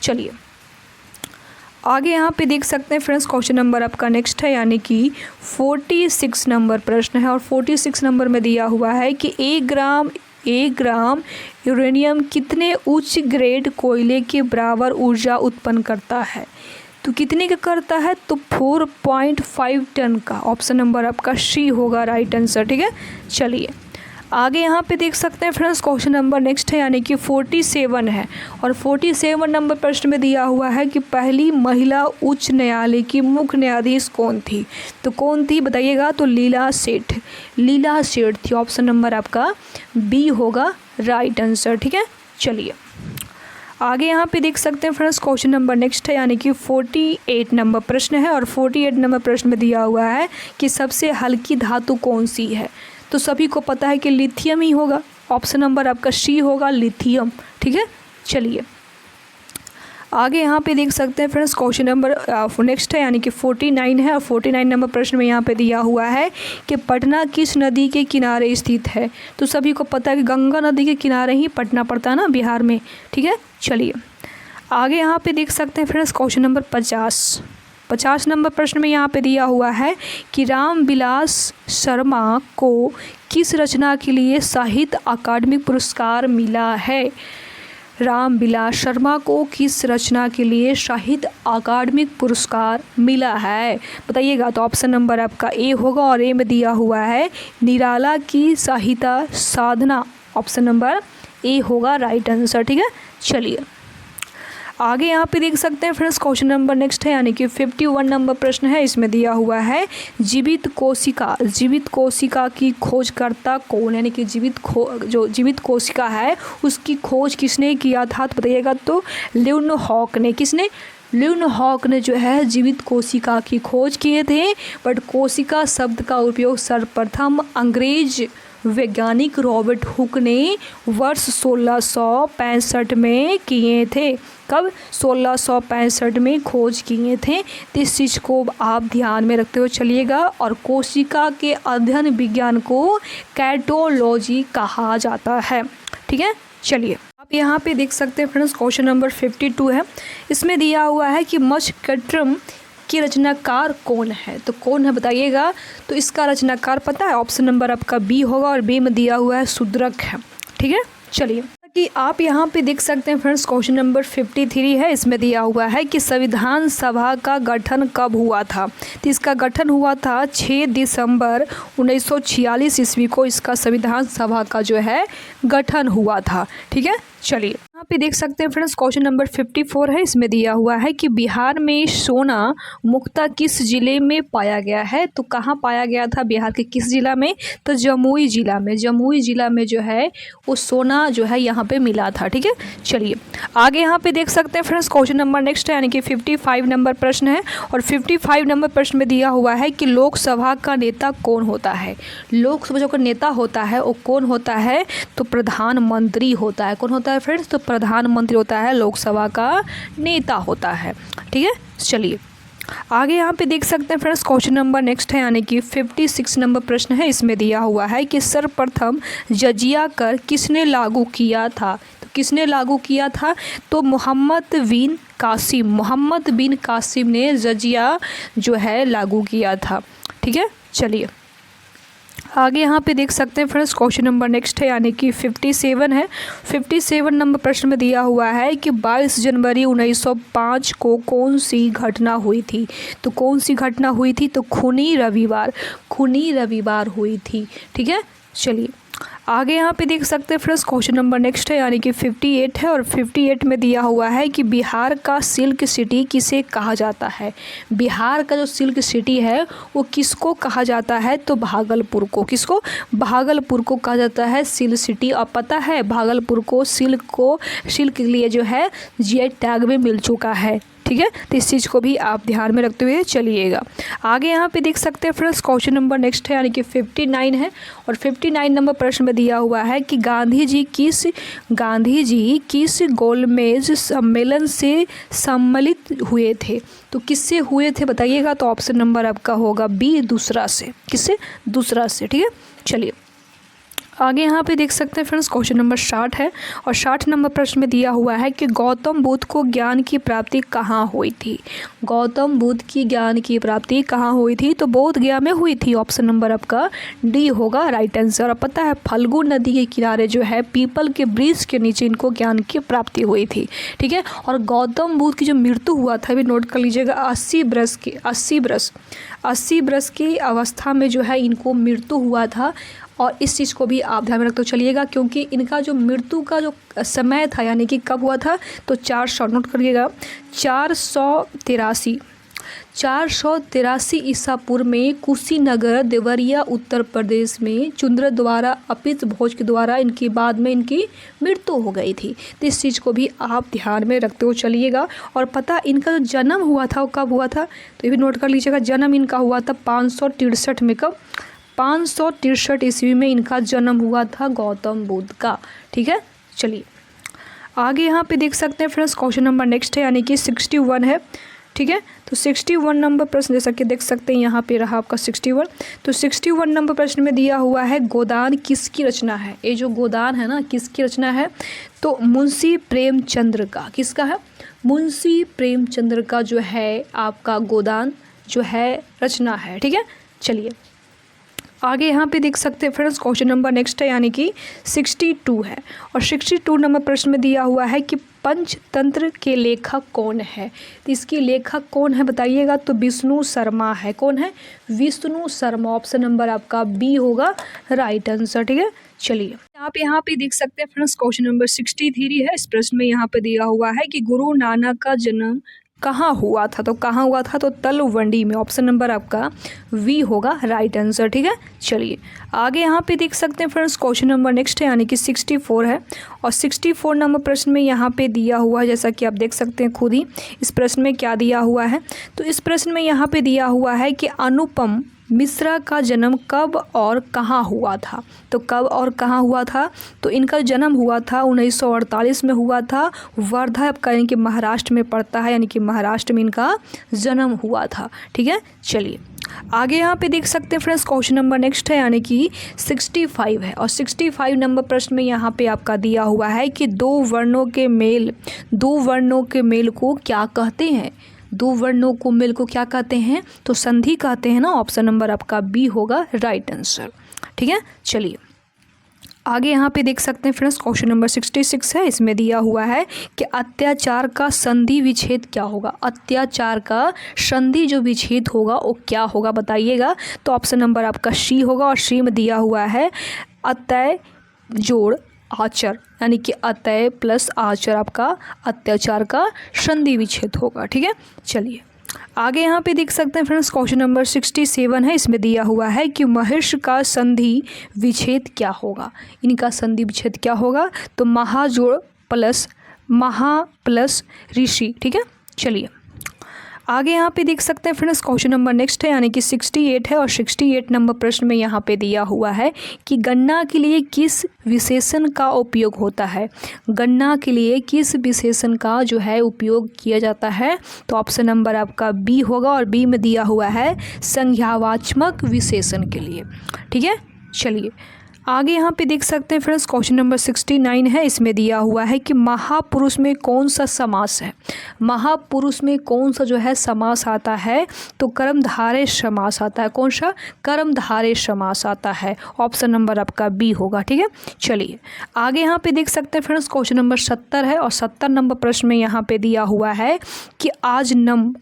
Speaker 1: चलिए आगे यहाँ पे देख सकते हैं फ्रेंड्स क्वेश्चन नंबर आपका नेक्स्ट है, यानी कि 46 नंबर प्रश्न है। और 46 नंबर में दिया हुआ है कि 1 ग्राम यूरेनियम कितने उच्च ग्रेड कोयले के बराबर ऊर्जा उत्पन्न करता है, तो कितने का करता है, तो 4.5 टन का। ऑप्शन नंबर आपका सी होगा राइट आंसर। ठीक है, चलिए आगे यहाँ पे देख सकते हैं फ्रेंड्स क्वेश्चन नंबर नेक्स्ट है, यानी कि 47 है। और 47 नंबर प्रश्न में दिया हुआ है कि पहली महिला उच्च न्यायालय की मुख्य न्यायाधीश कौन थी, तो कौन थी बताइएगा, तो लीला सेठ थी। ऑप्शन नंबर आपका बी होगा राइट आंसर। ठीक है, चलिए आगे यहाँ पे देख सकते हैं फ्रेंड्स क्वेश्चन नंबर नेक्स्ट है, यानी कि 48 नंबर प्रश्न है। और 48 नंबर प्रश्न में दिया हुआ है कि सबसे हल्की धातु कौन सी है, तो सभी को पता है कि लिथियम ही होगा। ऑप्शन नंबर आपका सी होगा लिथियम। ठीक है, चलिए आगे यहाँ पे देख सकते हैं फ्रेंड्स क्वेश्चन नंबर नेक्स्ट है यानी कि 49 है और 49 नंबर प्रश्न में यहाँ पे दिया हुआ है कि पटना किस नदी के किनारे स्थित है। तो सभी को पता है कि गंगा नदी के किनारे ही पटना पड़ता है ना बिहार में। ठीक है, चलिए आगे यहाँ पे देख सकते हैं फ्रेंड्स क्वेश्चन नंबर 50 नंबर प्रश्न में यहाँ पे दिया हुआ है कि रामविलास शर्मा को किस रचना के लिए साहित्य अकादमी पुरस्कार मिला है। रामविलास शर्मा को किस रचना के लिए साहित्य अकादमिक पुरस्कार मिला है बताइएगा। तो ऑप्शन नंबर आपका ए होगा और ए में दिया हुआ है निराला की साहित्य साधना। ऑप्शन नंबर ए होगा राइट आंसर। ठीक है, चलिए आगे यहाँ पे देख सकते हैं फ्रेंड्स क्वेश्चन नंबर नेक्स्ट है यानी कि 51 नंबर प्रश्न है। इसमें दिया हुआ है जीवित कोशिका की खोजकर्ता कौन, यानी कि जो जीवित कोशिका है उसकी खोज किसने किया था तो बताइएगा। तो ल्यूनहॉक ने, किसने, ल्यूनहॉक ने जो है जीवित कोशिका की खोज किए थे। बट कोशिका शब्द का उपयोग सर्वप्रथम अंग्रेज वैज्ञानिक रॉबर्ट हुक ने वर्ष 1665 में किए थे। कब, 1665 में खोज किए थे। तो इस चीज़ को आप ध्यान में रखते हुए चलिएगा। और कोशिका के अध्ययन विज्ञान को कैटोलॉजी कहा जाता है। ठीक है, चलिए आप यहाँ पे देख सकते हैं फ्रेंड्स क्वेश्चन नंबर 52 है। इसमें दिया हुआ है कि मच्छकट्टम की रचनाकार कौन है। तो कौन है बताइएगा। तो इसका रचनाकार पता है, ऑप्शन नंबर आपका बी होगा और बी में दिया हुआ है शूद्रक है। ठीक है, चलिए कि आप यहाँ पे देख सकते हैं फ्रेंड्स क्वेश्चन नंबर 53 है। इसमें दिया हुआ है कि संविधान सभा का गठन कब हुआ था। तो इसका गठन हुआ था 6 दिसंबर 1946 ईस्वी को इसका संविधान सभा का जो है गठन हुआ था। ठीक है, चलिए यहाँ पे देख सकते हैं फ्रेंड्स क्वेश्चन नंबर 54 है। इसमें दिया हुआ है कि बिहार में सोना मुख्यतः किस जिले में पाया गया है। तो कहाँ पाया गया था बिहार के किस जिला में, तो जमुई जिला में। जमुई जिला में जो है वो सोना जो है यहाँ पे मिला था। ठीक है, चलिए आगे यहाँ पे देख सकते हैं फ्रेंड्स क्वेश्चन नंबर नेक्स्ट है यानी कि 55 नंबर प्रश्न है। और 55 नंबर प्रश्न में दिया हुआ है कि लोकसभा का नेता कौन होता है। लोकसभा जो का नेता होता है वो कौन होता है, तो प्रधानमंत्री होता है। कौन होता है फ्रेंड्स, तो प्रधानमंत्री होता है, लोकसभा का नेता होता है। ठीक है, चलिए आगे यहाँ पे देख सकते हैं फ्रेंड्स क्वेश्चन नंबर नेक्स्ट है यानी कि 56 नंबर प्रश्न है। इसमें दिया हुआ है कि सर्वप्रथम जजिया कर किसने लागू किया था। तो किसने लागू किया था, तो मोहम्मद बिन कासिम ने जजिया जो है लागू किया था। ठीक है, चलिए आगे यहाँ पे देख सकते हैं फ्रेंड्स क्वेश्चन नंबर नेक्स्ट है यानी कि 57 है। 57 नंबर प्रश्न में दिया हुआ है कि 22 जनवरी 1905 को कौन सी घटना हुई थी। तो कौन सी घटना हुई थी, तो खूनी रविवार हुई थी। ठीक है, चलिए आगे यहाँ पे देख सकते हैं फ्रेंड्स क्वेश्चन नंबर नेक्स्ट है यानी कि 58 है। और 58 में दिया हुआ है कि बिहार का सिल्क सिटी किसे कहा जाता है। बिहार का जो सिल्क सिटी है वो किसको कहा जाता है, तो भागलपुर को। किसको, भागलपुर को कहा जाता है सिल्क सिटी। और पता है भागलपुर को सिल्क के लिए जो है जीआई टैग भी मिल चुका है। ठीक है, तो इस चीज़ को भी आप ध्यान में रखते हुए चलिएगा। आगे यहाँ पे देख सकते हैं फ्रेंड्स क्वेश्चन नंबर नेक्स्ट है यानी कि 59 है। और 59 नंबर प्रश्न में दिया हुआ है कि गांधी जी किस गोलमेज सम्मेलन से सम्मिलित हुए थे। तो किससे हुए थे बताइएगा। तो ऑप्शन नंबर आपका होगा बी, दूसरा से। किससे, दूसरा से। ठीक है, चलिए आगे यहाँ पे देख सकते हैं फ्रेंड्स क्वेश्चन नंबर 60 है। और 60 नंबर प्रश्न में दिया हुआ है कि गौतम बुद्ध को ज्ञान की प्राप्ति कहाँ हुई थी। गौतम बुद्ध की ज्ञान की प्राप्ति कहाँ हुई थी, तो बोध गया में हुई थी। ऑप्शन नंबर आपका डी होगा राइट आंसर। और पता है फल्गु नदी के किनारे जो है पीपल के वृक्ष के नीचे इनको ज्ञान की प्राप्ति हुई थी। ठीक है, और गौतम बुद्ध की जो मृत्यु हुआ था भी नोट कर लीजिएगा 80 वर्ष की अवस्था में जो है इनको मृत्यु हुआ था। और इस चीज़ को भी आप ध्यान में रखते चलिएगा क्योंकि इनका जो मृत्यु का जो समय था यानी कि कब हुआ था, तो 400 नोट करिएगा 483 ईसा पूर्व में कुशीनगर देवरिया उत्तर प्रदेश में चुंद्र द्वारा अपित भोज के द्वारा इनकी बाद में इनकी मृत्यु हो गई थी। तो इस चीज़ को भी आप ध्यान में रखते हुए चलिएगा। और पता इनका जो जन्म हुआ था वो कब हुआ था, तो ये भी नोट कर लीजिएगा। जन्म इनका हुआ था 563 में। कब, 563 ईस्वी में इनका जन्म हुआ था गौतम बुद्ध का। ठीक है, चलिए आगे यहाँ पे देख सकते हैं फ्रेंड्स क्वेश्चन नंबर नेक्स्ट है, यानी कि 61 है। ठीक है, तो 61 नंबर प्रश्न जैसा कि देख सकते हैं यहाँ पे रहा आपका 61। तो 61 नंबर प्रश्न में दिया हुआ है गोदान किसकी रचना है। ये जो गोदान है ना, किसकी रचना है, तो मुंशी प्रेमचंद्र का। किसका है, मुंशी प्रेमचंद्र का जो है आपका गोदान जो है रचना है। ठीक है, चलिए आगे यहाँ पे देख सकते हैं फ्रेंड्स क्वेश्चन नंबर नेक्स्ट है, यानी कि 62 है। और 62 नंबर प्रश्न में दिया हुआ है कि पंचतंत्र के लेखक कौन है। तो इसकी लेखक कौन है बताइएगा, तो विष्णु शर्मा है। कौन है, विष्णु शर्मा। ऑप्शन नंबर आपका बी होगा राइट आंसर। ठीक है, चलिए यहाँ पे देख सकते हैं फ्रेंड्स क्वेश्चन नंबर 63 है। इस प्रश्न में यहाँ पे दिया हुआ है कि गुरु नानक का जन्म कहाँ हुआ था। तो कहाँ हुआ था, तो तलवंडी में। ऑप्शन नंबर आपका वी होगा राइट आंसर। ठीक है, चलिए आगे यहाँ पे देख सकते हैं फ्रेंड्स क्वेश्चन नंबर नेक्स्ट है, यानी कि 64 है। और 64 नंबर प्रश्न में यहाँ पे दिया हुआ है, जैसा कि आप देख सकते हैं खुद ही इस प्रश्न में क्या दिया हुआ है। तो इस प्रश्न में यहाँ पे दिया हुआ है कि अनुपम मिश्रा का जन्म कब और कहाँ हुआ था। तो कब और कहाँ हुआ था, तो इनका जन्म हुआ था 1948 में हुआ था। वर्धा आपका यानी कि महाराष्ट्र में पड़ता है, यानी कि महाराष्ट्र में इनका जन्म हुआ था। ठीक है, चलिए आगे यहाँ पे देख सकते हैं फ्रेंड्स क्वेश्चन नंबर नेक्स्ट है, यानी कि 65 है। और 65 नंबर प्रश्न में यहाँ पे आपका दिया हुआ है कि दो वर्णों के मेल को क्या कहते हैं। दो वर्णों को मेल को क्या कहते हैं, तो संधि कहते हैं ना। ऑप्शन नंबर आपका बी होगा राइट आंसर। ठीक है, चलिए आगे यहाँ पे देख सकते हैं फ्रेंड्स क्वेश्चन नंबर 66 है। इसमें दिया हुआ है कि अत्याचार का संधि विच्छेद क्या होगा। अत्याचार का संधि जो विच्छेद होगा वो क्या होगा बताइएगा। तो ऑप्शन नंबर आपका सी होगा। और सी में दिया हुआ है अतय जोड़ आचर, यानी कि अतय प्लस आचर आपका अत्याचार का संधि विच्छेद होगा। ठीक है, चलिए आगे यहाँ पे देख सकते हैं फ्रेंड्स क्वेश्चन नंबर 67 है। इसमें दिया हुआ है कि महेश का संधि विच्छेद क्या होगा। इनका संधि विच्छेद क्या होगा, तो महाजोड़ प्लस महा प्लस ऋषि। ठीक है, चलिए आगे यहाँ पे देख सकते हैं फ्रेंड्स क्वेश्चन नंबर नेक्स्ट है, यानी कि 68 है। और 68 नंबर प्रश्न में यहाँ पे दिया हुआ है कि गणना के लिए किस विशेषण का उपयोग होता है। गणना के लिए किस विशेषण का जो है उपयोग किया जाता है, तो ऑप्शन नंबर आपका बी होगा। और बी में दिया हुआ है संज्ञावाचक विशेषण के लिए। ठीक है, चलिए आगे यहाँ पे देख सकते हैं फ्रेंड्स क्वेश्चन नंबर 69 है। इसमें दिया हुआ है कि महापुरुष में कौन सा समास है। महापुरुष में कौन सा जो है समास आता है, तो कर्मधारय समास आता है। कौन सा, कर्मधारय समास आता है। ऑप्शन नंबर आपका बी होगा। ठीक है, चलिए आगे यहाँ पे देख सकते हैं फ्रेंड्स क्वेश्चन नंबर 70 है। और 70 नंबर प्रश्न में यहाँ पे दिया हुआ है कि आज नम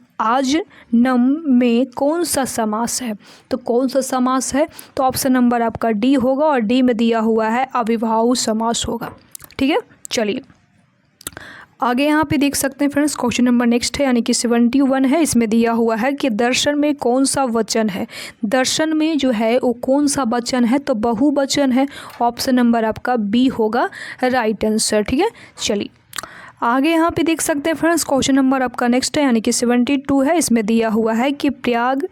Speaker 1: में कौन सा समास है। तो कौन सा समास है, तो ऑप्शन नंबर आपका डी होगा। और डी में दिया हुआ है अविभाज्य समास होगा। ठीक है, चलिए आगे यहाँ पे देख सकते हैं फ्रेंड्स क्वेश्चन नंबर नेक्स्ट है, यानी कि 71 है। इसमें दिया हुआ है कि दर्शन में कौन सा वचन है। दर्शन में जो है वो कौन सा वचन है, तो बहुवचन है। ऑप्शन नंबर आपका बी होगा राइट आंसर। ठीक है, चलिए आगे यहाँ पे देख सकते हैं फ्रेंड्स क्वेश्चन नंबर आपका नेक्स्ट है, यानी कि 72 है। इसमें दिया हुआ है कि प्रयाग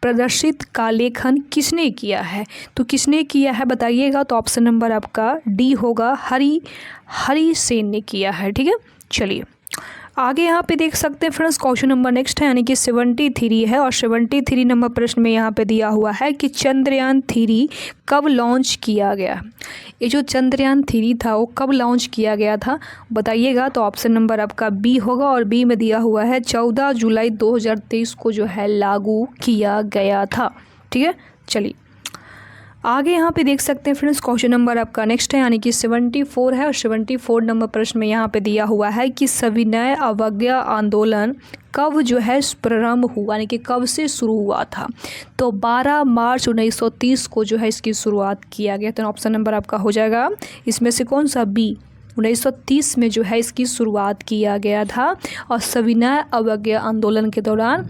Speaker 1: प्रदर्शित का लेखन किसने किया है। तो किसने किया है बताइएगा, तो ऑप्शन नंबर आपका डी होगा हरि सेन ने किया है। ठीक है, चलिए आगे यहाँ पे देख सकते हैं फ्रेंड्स क्वेश्चन नंबर नेक्स्ट है, यानी कि 73 है। और 73 नंबर प्रश्न में यहाँ पे दिया हुआ है कि चंद्रयान 3 कब लॉन्च किया गया। ये जो चंद्रयान 3 था वो कब लॉन्च किया गया था बताइएगा। तो ऑप्शन नंबर आपका बी होगा। और बी में दिया हुआ है 14 जुलाई 2023 को जो है लागू किया गया था। ठीक है, चलिए आगे यहाँ पे देख सकते हैं फ्रेंड्स क्वेश्चन नंबर आपका नेक्स्ट है, यानी कि 74 है। और 74 नंबर प्रश्न में यहाँ पे दिया हुआ है कि सविनय अवज्ञा आंदोलन कब जो है प्रारंभ हुआ, यानी कि कब से शुरू हुआ था। तो 12 मार्च 1930 को जो है इसकी शुरुआत किया गया। तो ऑप्शन नंबर आपका हो जाएगा इसमें से कौन सा, बी। 1930 में जो है इसकी शुरुआत किया गया था। और सविनय अवज्ञा आंदोलन के दौरान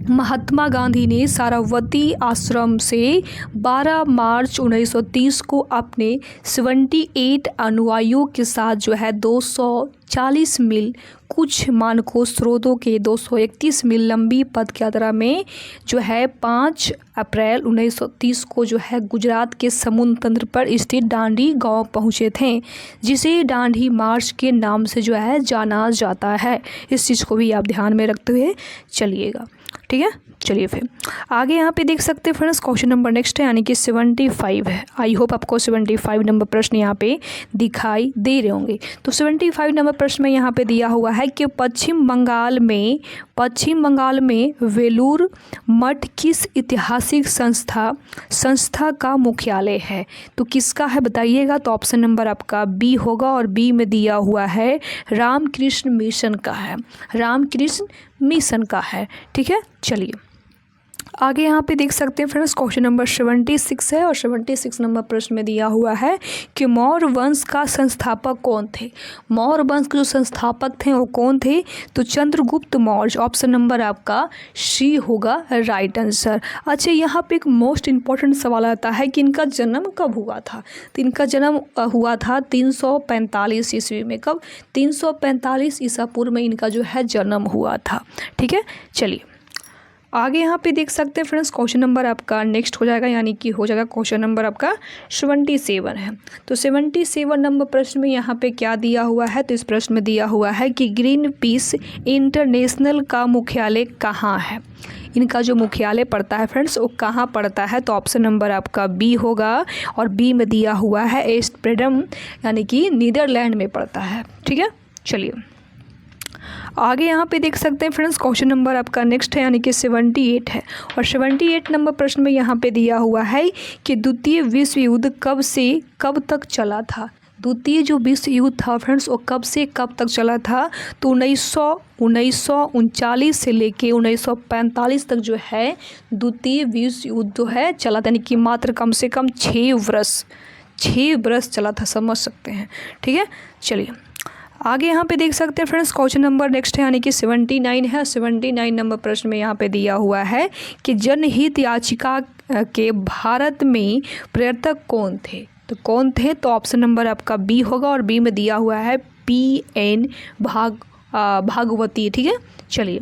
Speaker 1: महात्मा गांधी ने सारावती आश्रम से 12 मार्च 1930 को अपने 78 अनुयायियों के साथ जो है 240 मील कुछ मानकों स्रोतों के 231 मील लंबी पद यात्रा में जो है 5 अप्रैल 1930 को जो है गुजरात के समुद्र तंत्र पर स्थित डांडी गांव पहुंचे थे, जिसे डांडी मार्च के नाम से जो है जाना जाता है। इस चीज़ को भी आप ध्यान में रखते हुए चलिएगा, ठीक है। चलिए फिर आगे यहाँ पे देख सकते हैं फ्रेंड्स, क्वेश्चन नंबर नेक्स्ट है यानी कि 75 है। आई होप आपको 75 नंबर प्रश्न यहाँ पे दिखाई दे रहे होंगे। तो 75 नंबर प्रश्न में यहाँ पे दिया हुआ है कि पश्चिम बंगाल में वेलूर मठ किस ऐतिहासिक संस्था का मुख्यालय है। तो किसका है बताइएगा। तो ऑप्शन नंबर आपका बी होगा और बी में दिया हुआ है रामकृष्ण मिशन का है, रामकृष्ण मिशन का है, ठीक है। चलिए आगे यहाँ पे देख सकते हैं फ्रेंड्स, क्वेश्चन नंबर 76 है और 76 नंबर प्रश्न में दिया हुआ है कि मौर्य वंश का संस्थापक कौन थे। मौर्य वंश के जो संस्थापक थे वो कौन थे। तो चंद्रगुप्त मौर्य, ऑप्शन नंबर आपका सी होगा राइट आंसर। अच्छा, यहाँ पे एक मोस्ट इम्पॉर्टेंट सवाल आता है कि इनका जन्म कब हुआ था। तो इनका जन्म हुआ था 345 ईस्वी में। कब? 345 ईसा पूर्व में इनका जो है जन्म हुआ था, ठीक है। चलिए आगे यहाँ पे देख सकते हैं फ्रेंड्स, क्वेश्चन नंबर आपका नेक्स्ट हो जाएगा यानी कि हो जाएगा क्वेश्चन नंबर आपका 77 है। तो 77 नंबर प्रश्न में यहाँ पे क्या दिया हुआ है। तो इस प्रश्न में दिया हुआ है कि ग्रीन पीस इंटरनेशनल का मुख्यालय कहाँ है। इनका जो मुख्यालय पड़ता है फ्रेंड्स वो कहाँ पड़ता है। तो ऑप्शन नंबर आपका बी होगा और बी में दिया हुआ है एम्स्टर्डम यानी कि नीदरलैंड में पड़ता है, ठीक है। चलिए आगे यहाँ पे देख सकते हैं फ्रेंड्स, क्वेश्चन नंबर आपका नेक्स्ट है यानी कि 78 है और 78 नंबर प्रश्न में यहाँ पे दिया हुआ है कि द्वितीय विश्व युद्ध कब से कब तक चला था। द्वितीय जो विश्व युद्ध था फ्रेंड्स वो कब से कब तक चला था। तो 1939 से लेके 1945 तक जो है द्वितीय विश्व युद्ध जो है चला था, यानी कि मात्र कम से कम 6 वर्ष चला था, समझ सकते हैं, ठीक है। चलिए आगे यहाँ पे देख सकते हैं फ्रेंड्स, क्वेश्चन नंबर नेक्स्ट है यानी कि 79 है। 79 नंबर प्रश्न में यहाँ पे दिया हुआ है कि जनहित याचिका के भारत में प्रेरक कौन थे। तो कौन थे। तो ऑप्शन नंबर आपका बी होगा और बी में दिया हुआ है PN भागवती, ठीक है। चलिए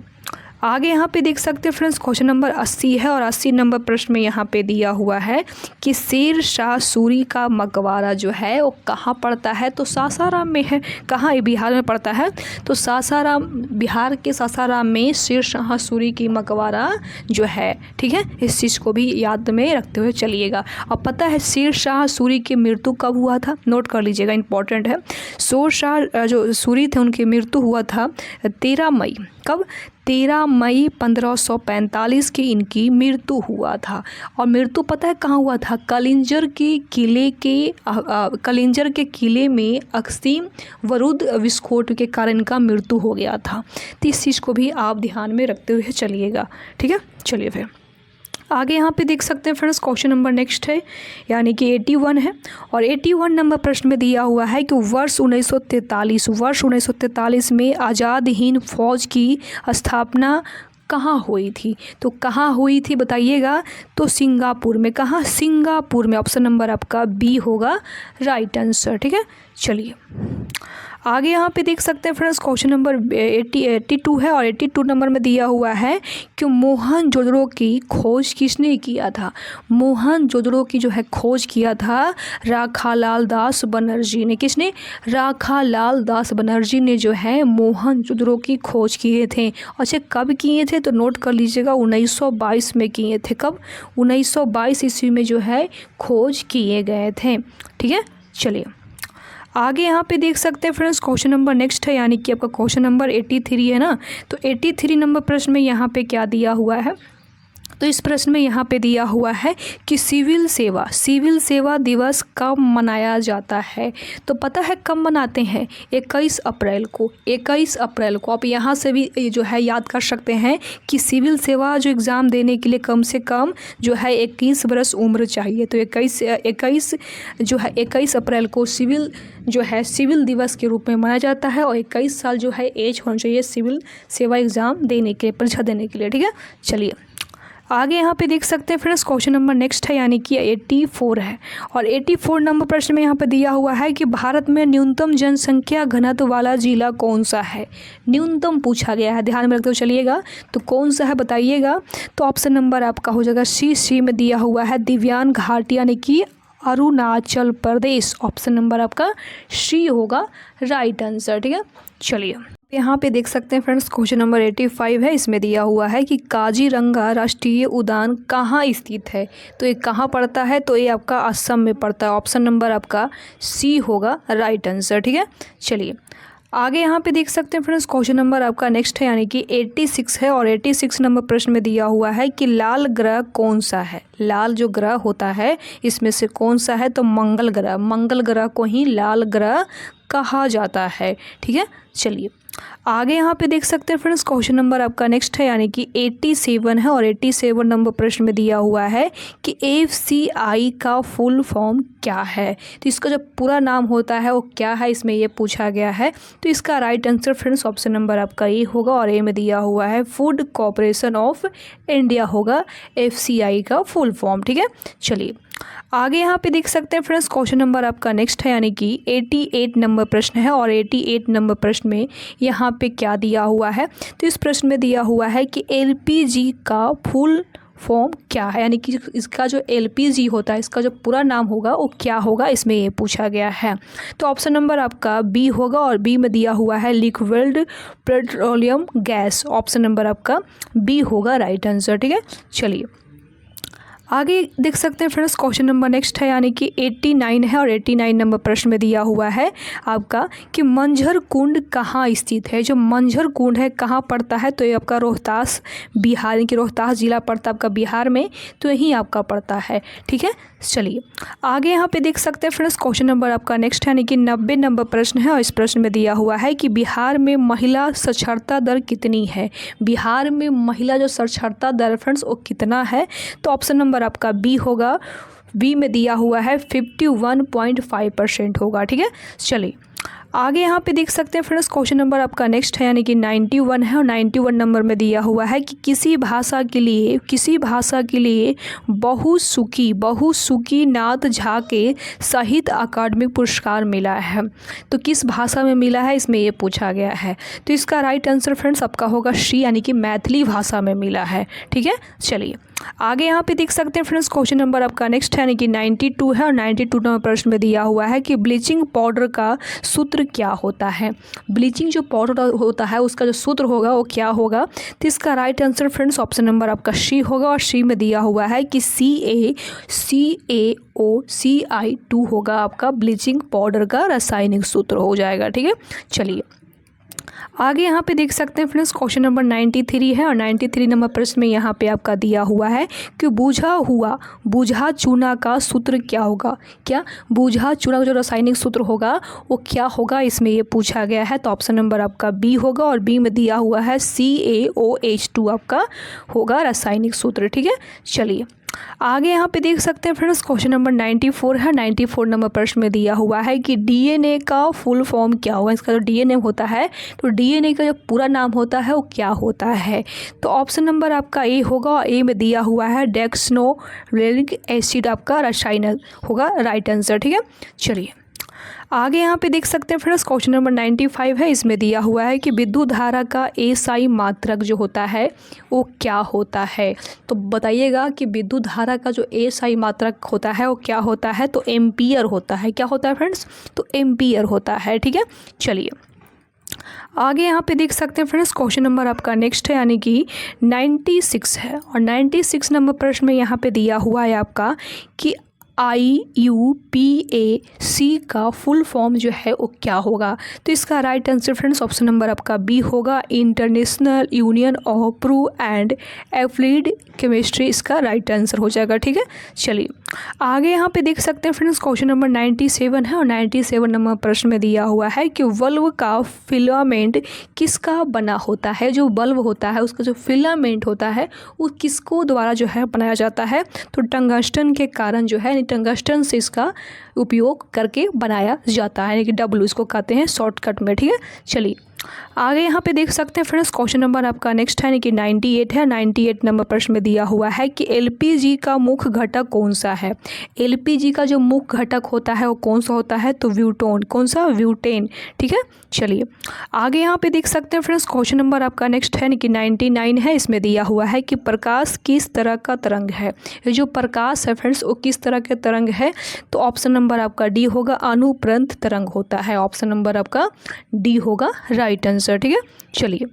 Speaker 1: आगे यहाँ पे देख सकते हैं फ्रेंड्स, क्वेश्चन नंबर 80 है और 80 नंबर प्रश्न में यहाँ पे दिया हुआ है कि शेर शाह सूरी का मकबरा जो है वो कहाँ पड़ता है। तो सासाराम में है। कहाँ? बिहार में पड़ता है। तो सासाराम, बिहार के सासाराम में शेर शाह सूरी की मकबरा जो है, ठीक है। इस चीज़ को भी याद में रखते हुए चलिएगा। अब पता है शेर शाह सूरी की मृत्यु कब हुआ था, नोट कर लीजिएगा, इंपॉर्टेंट है। शेर शाह जो सूरी थे उनकी मृत्यु हुआ था 13 मई। कब? 13 मई 1545 की इनकी मृत्यु हुआ था। और मृत्यु पता है कहाँ हुआ था। कलिंजर के किले में असीम बारूद विस्फोट के कारण इनका मृत्यु हो गया था। तो इस चीज़ को भी आप ध्यान में रखते हुए चलिएगा, ठीक है। चलिए फिर आगे यहाँ पे देख सकते हैं फ्रेंड्स, क्वेश्चन नंबर नेक्स्ट है यानी कि 81 है और 81 नंबर प्रश्न में दिया हुआ है कि वर्ष 1943 में आज़ाद हिंद फौज की स्थापना कहाँ हुई थी। तो कहाँ हुई थी बताइएगा। तो सिंगापुर में। कहाँ? सिंगापुर में। ऑप्शन नंबर आपका बी होगा राइट आंसर, ठीक है। चलिए आगे यहाँ पे देख सकते हैं फ्रेंड्स, क्वेश्चन नंबर 82 है और 82 नंबर में दिया हुआ है कि मोहनजोदड़ो की खोज किसने किया था। मोहनजोदड़ो की जो है खोज किया था राखालाल दास बनर्जी ने। किसने? राखालाल दास बनर्जी ने जो है मोहनजोदड़ो की खोज किए थे। अच्छा, कब किए थे तो नोट कर लीजिएगा, 1922 में किए थे। कब? 1922 ईस्वी में जो है खोज किए गए थे, ठीक है। चलिए आगे यहाँ पे देख सकते हैं फ्रेंड्स, क्वेश्चन नंबर नेक्स्ट है यानी कि आपका क्वेश्चन नंबर 83 है ना। तो 83 नंबर प्रश्न में यहाँ पे क्या दिया हुआ है तो इस प्रश्न में यहाँ पे दिया हुआ है कि सिविल सेवा दिवस कब मनाया जाता है। तो पता है कब मनाते हैं, 21 अप्रैल को। 21 अप्रैल को आप यहाँ से भी जो है याद कर सकते हैं कि सिविल सेवा जो एग्ज़ाम देने के लिए कम से कम जो है 21 वर्ष उम्र चाहिए। तो 21 अप्रैल को सिविल दिवस के रूप में मनाया जाता है और 21 साल जो है एज होना चाहिए सिविल सेवा एग्ज़ाम देने के लिए, परीक्षा देने के लिए। ठीक है, चलिए आगे यहाँ पे देख सकते हैं फ्रेंड्स, क्वेश्चन नंबर नेक्स्ट है यानी कि 84 है। और 84 नंबर प्रश्न में यहाँ पे दिया हुआ है कि भारत में न्यूनतम जनसंख्या घनत्व वाला जिला कौन सा है। न्यूनतम पूछा गया है, ध्यान में रखते हुए चलिएगा। तो कौन सा है बताइएगा। तो ऑप्शन नंबर आपका हो जाएगा सी में दिया हुआ है दिव्यांग घाटी यानी कि अरुणाचल प्रदेश। ऑप्शन नंबर आपका सी होगा राइट आंसर। ठीक है, चलिए यहाँ पे देख सकते हैं फ्रेंड्स, क्वेश्चन नंबर 85 है। इसमें दिया हुआ है कि काजीरंगा राष्ट्रीय उद्यान कहाँ स्थित है। तो ये कहाँ पड़ता है, तो ये आपका असम में पड़ता है। ऑप्शन नंबर आपका सी होगा राइट आंसर। ठीक है, चलिए आगे यहाँ पे देख सकते हैं फ्रेंड्स, क्वेश्चन नंबर आपका नेक्स्ट है यानी कि 86 है। और 86 नंबर प्रश्न में दिया हुआ है कि लाल ग्रह कौन सा है। लाल जो ग्रह होता है इसमें से कौन सा है, तो मंगल ग्रह को ही लाल ग्रह कहा जाता है। ठीक है, चलिए आगे यहाँ पे देख सकते हैं फ्रेंड्स, क्वेश्चन नंबर आपका नेक्स्ट है यानी कि 87 है। और 87 नंबर प्रश्न में दिया हुआ है कि FCI का फुल फॉर्म क्या है। तो इसका जो पूरा नाम होता है वो क्या है, इसमें ये पूछा गया है। तो इसका right answer friends option number आपका ए होगा। और ए में दिया हुआ है फूड कॉरपोरेशन ऑफ इंडिया होगा FCI का फुल फॉर्म। ठीक है, चलिए आगे यहाँ पे देख सकते हैं फ्रेंड्स, क्वेश्चन नंबर आपका नेक्स्ट है यानी कि 88 नंबर प्रश्न है। और 88 नंबर प्रश्न में यहाँ पे क्या दिया हुआ है। तो इस प्रश्न में दिया हुआ है कि LPG का फुल फॉर्म क्या है, यानी कि इसका जो LPG होता है इसका जो पूरा नाम होगा वो क्या होगा, इसमें ये पूछा गया है। तो ऑप्शन नंबर आपका बी होगा। और बी में दिया हुआ है liquid petroleum gas. Option number आपका बी होगा राइट आंसर। ठीक है, चलिए आगे देख सकते हैं फ्रेंड्स, क्वेश्चन नंबर नेक्स्ट है यानी कि 89 है। और 89 नंबर प्रश्न में दिया हुआ है आपका कि मंझर कुंड कहाँ स्थित है। जो मंझर कुंड है कहाँ पड़ता है, तो ये आपका रोहतास बिहार, यानी कि रोहतास जिला पड़ता है आपका बिहार में, तो यहीं आपका पड़ता है। ठीक है, चलिए आगे यहाँ पे देख सकते हैं फ्रेंड्स, क्वेश्चन नंबर आपका नेक्स्ट है यानी कि 90 नंबर प्रश्न है। और इस प्रश्न में दिया हुआ है कि बिहार में महिला साक्षरता दर कितनी है। बिहार में महिला जो साक्षरता दर फ्रेंड्स वो कितना है। तो ऑप्शन नंबर आपका बी होगा। बी में दिया हुआ है 51.5% होगा। ठीक है, चलिए आगे यहाँ पे देख सकते हैं फ्रेंड्स, क्वेश्चन नंबर आपका नेक्स्ट है यानी कि 91 है। और 91 नंबर में दिया हुआ है कि किसी भाषा के लिए बहुसुखी नाथ झा के साहित्य अकादमिक पुरस्कार मिला है। तो किस भाषा में मिला है, इसमें ये पूछा गया है। तो इसका राइट आंसर फ्रेंड्स आपका होगा सी, यानी कि मैथिली भाषा में मिला है। ठीक है, चलिए आगे यहाँ पे देख सकते हैं फ्रेंड्स, क्वेश्चन नंबर आपका नेक्स्ट है यानी कि 92 है। और 92 नंबर प्रश्न में दिया हुआ है कि ब्लीचिंग पाउडर का सूत्र क्या होता है। ब्लीचिंग जो पाउडर होता है उसका जो सूत्र होगा वो क्या होगा। तो इसका right answer friends option number आपका सी होगा। और सी में दिया हुआ है कि CaCO2 होगा आपका ब्लीचिंग पाउडर का रासायनिक सूत्र हो जाएगा। ठीक है, चलिए आगे यहाँ पे देख सकते हैं फ्रेंड्स, क्वेश्चन नंबर 93 है। और 93 नंबर प्रश्न में यहाँ पे आपका दिया हुआ है कि बूझा चूना का सूत्र क्या होगा। क्या बूझा चूना का जो रासायनिक सूत्र होगा वो क्या होगा, इसमें ये पूछा गया है। तो ऑप्शन नंबर आपका बी होगा। और बी में दिया हुआ है CaOH2 आपका होगा रासायनिक सूत्र। ठीक है, चलिए आगे यहाँ पे देख सकते हैं फ्रेंड्स, क्वेश्चन नंबर 94 है। 94 नंबर प्रश्न में दिया हुआ है कि DNA का फुल फॉर्म क्या होगा। इसका जो DNA होता है तो DNA का जो पूरा नाम होता है वो क्या होता है। तो ऑप्शन नंबर आपका ए होगा। और ए में दिया हुआ है डेक्सनोरेलिक एसिड आपका रासायनिक होगा राइट आंसर। ठीक है, चलिए आगे यहाँ पे देख सकते हैं फ्रेंड्स, क्वेश्चन नंबर 95 है। इसमें दिया हुआ है कि विद्युत धारा का SI मात्रक जो होता है वो क्या होता है। तो बताइएगा कि विद्युत धारा का जो SI मात्रक होता है वो क्या होता है। तो एम्पियर होता है। क्या होता है फ्रेंड्स, तो एम्पियर होता है। ठीक है, चलिए आगे यहाँ पे देख सकते हैं फ्रेंड्स, क्वेश्चन नंबर आपका नेक्स्ट है यानी कि 96 है। और 96 नंबर प्रश्न में यहाँ पे दिया हुआ है आपका कि IUPAC का फुल फॉर्म जो है वो क्या होगा? तो इसका right answer friends option number आपका बी होगा, International Union of Pure and Applied Chemistry इसका राइट आंसर हो जाएगा। ठीक है, चलिए आगे यहाँ पे देख सकते हैं फ्रेंड्स क्वेश्चन नंबर 97 है और 97 नंबर प्रश्न में दिया हुआ है कि बल्ब का फिलामेंट किसका बना होता है? जो बल्ब होता है उसका जो फिलामेंट होता है वो किसको द्वारा जो है बनाया जाता है? तो टंगस्टन के कारण जो है, टंगस्टन से इसका उपयोग करके बनाया जाता है, यानी कि डब्लू इसको कहते हैं शॉर्टकट में। ठीक है, चलिए आगे यहाँ पे देख सकते हैं फ्रेंड्स क्वेश्चन नंबर आपका नेक्स्ट है, यानी कि 98 है। 98 नंबर प्रश्न में दिया हुआ है कि LPG का मुख्य घटक कौन सा है? LPG का जो मुख्य घटक होता है वो कौन सा होता है? तो ब्यूटोन। कौन सा? ब्यूटेन। ठीक है, चलिए आगे यहाँ पे देख सकते हैं फ्रेंड्स क्वेश्चन नंबर आपका नेक्स्ट है, यानी कि 99 है। इसमें दिया हुआ है कि प्रकाश किस तरह का तरंग है? ये जो प्रकाश है फ्रेंड्स वो किस तरह के तरंग है? तो ऑप्शन नंबर आपका डी होगा, अनुप्रंथ तरंग होता है। ऑप्शन नंबर आपका डी होगा राइट आंसर। ठीक है, चलिए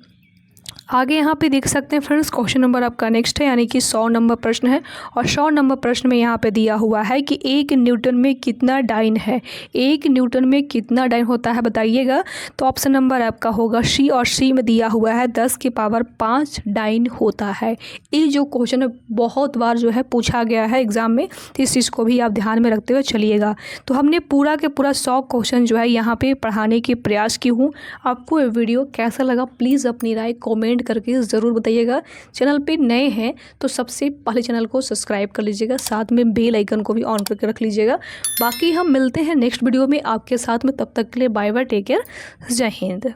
Speaker 1: आगे यहाँ पे देख सकते हैं फ्रेंड्स क्वेश्चन नंबर आपका नेक्स्ट है, यानी कि 100 नंबर प्रश्न है और 100 नंबर प्रश्न में यहाँ पे दिया हुआ है कि 1 न्यूटन में कितना डाइन है? 1 न्यूटन में कितना डाइन होता है बताइएगा? तो ऑप्शन नंबर आपका होगा सी और सी में दिया हुआ है 10 की पावर 5 डाइन होता है। ये जो क्वेश्चन है बहुत बार जो है पूछा गया है एग्जाम में, तो इस चीज़ को भी आप ध्यान में रखते हुए चलिएगा। तो हमने पूरा के पूरा 100 क्वेश्चन जो है यहाँ पे पढ़ाने के प्रयास की हूँ। आपको ये वीडियो कैसा लगा प्लीज़ अपनी राय कॉमेंट करके ज़रूर बताइएगा। चैनल पे नए हैं तो सबसे पहले चैनल को सब्सक्राइब कर लीजिएगा, साथ में बेल आइकन को भी ऑन करके रख लीजिएगा। बाकी हम मिलते हैं नेक्स्ट वीडियो में आपके साथ में, तब तक के लिए बाय बाय, टेक केयर, जय हिंद।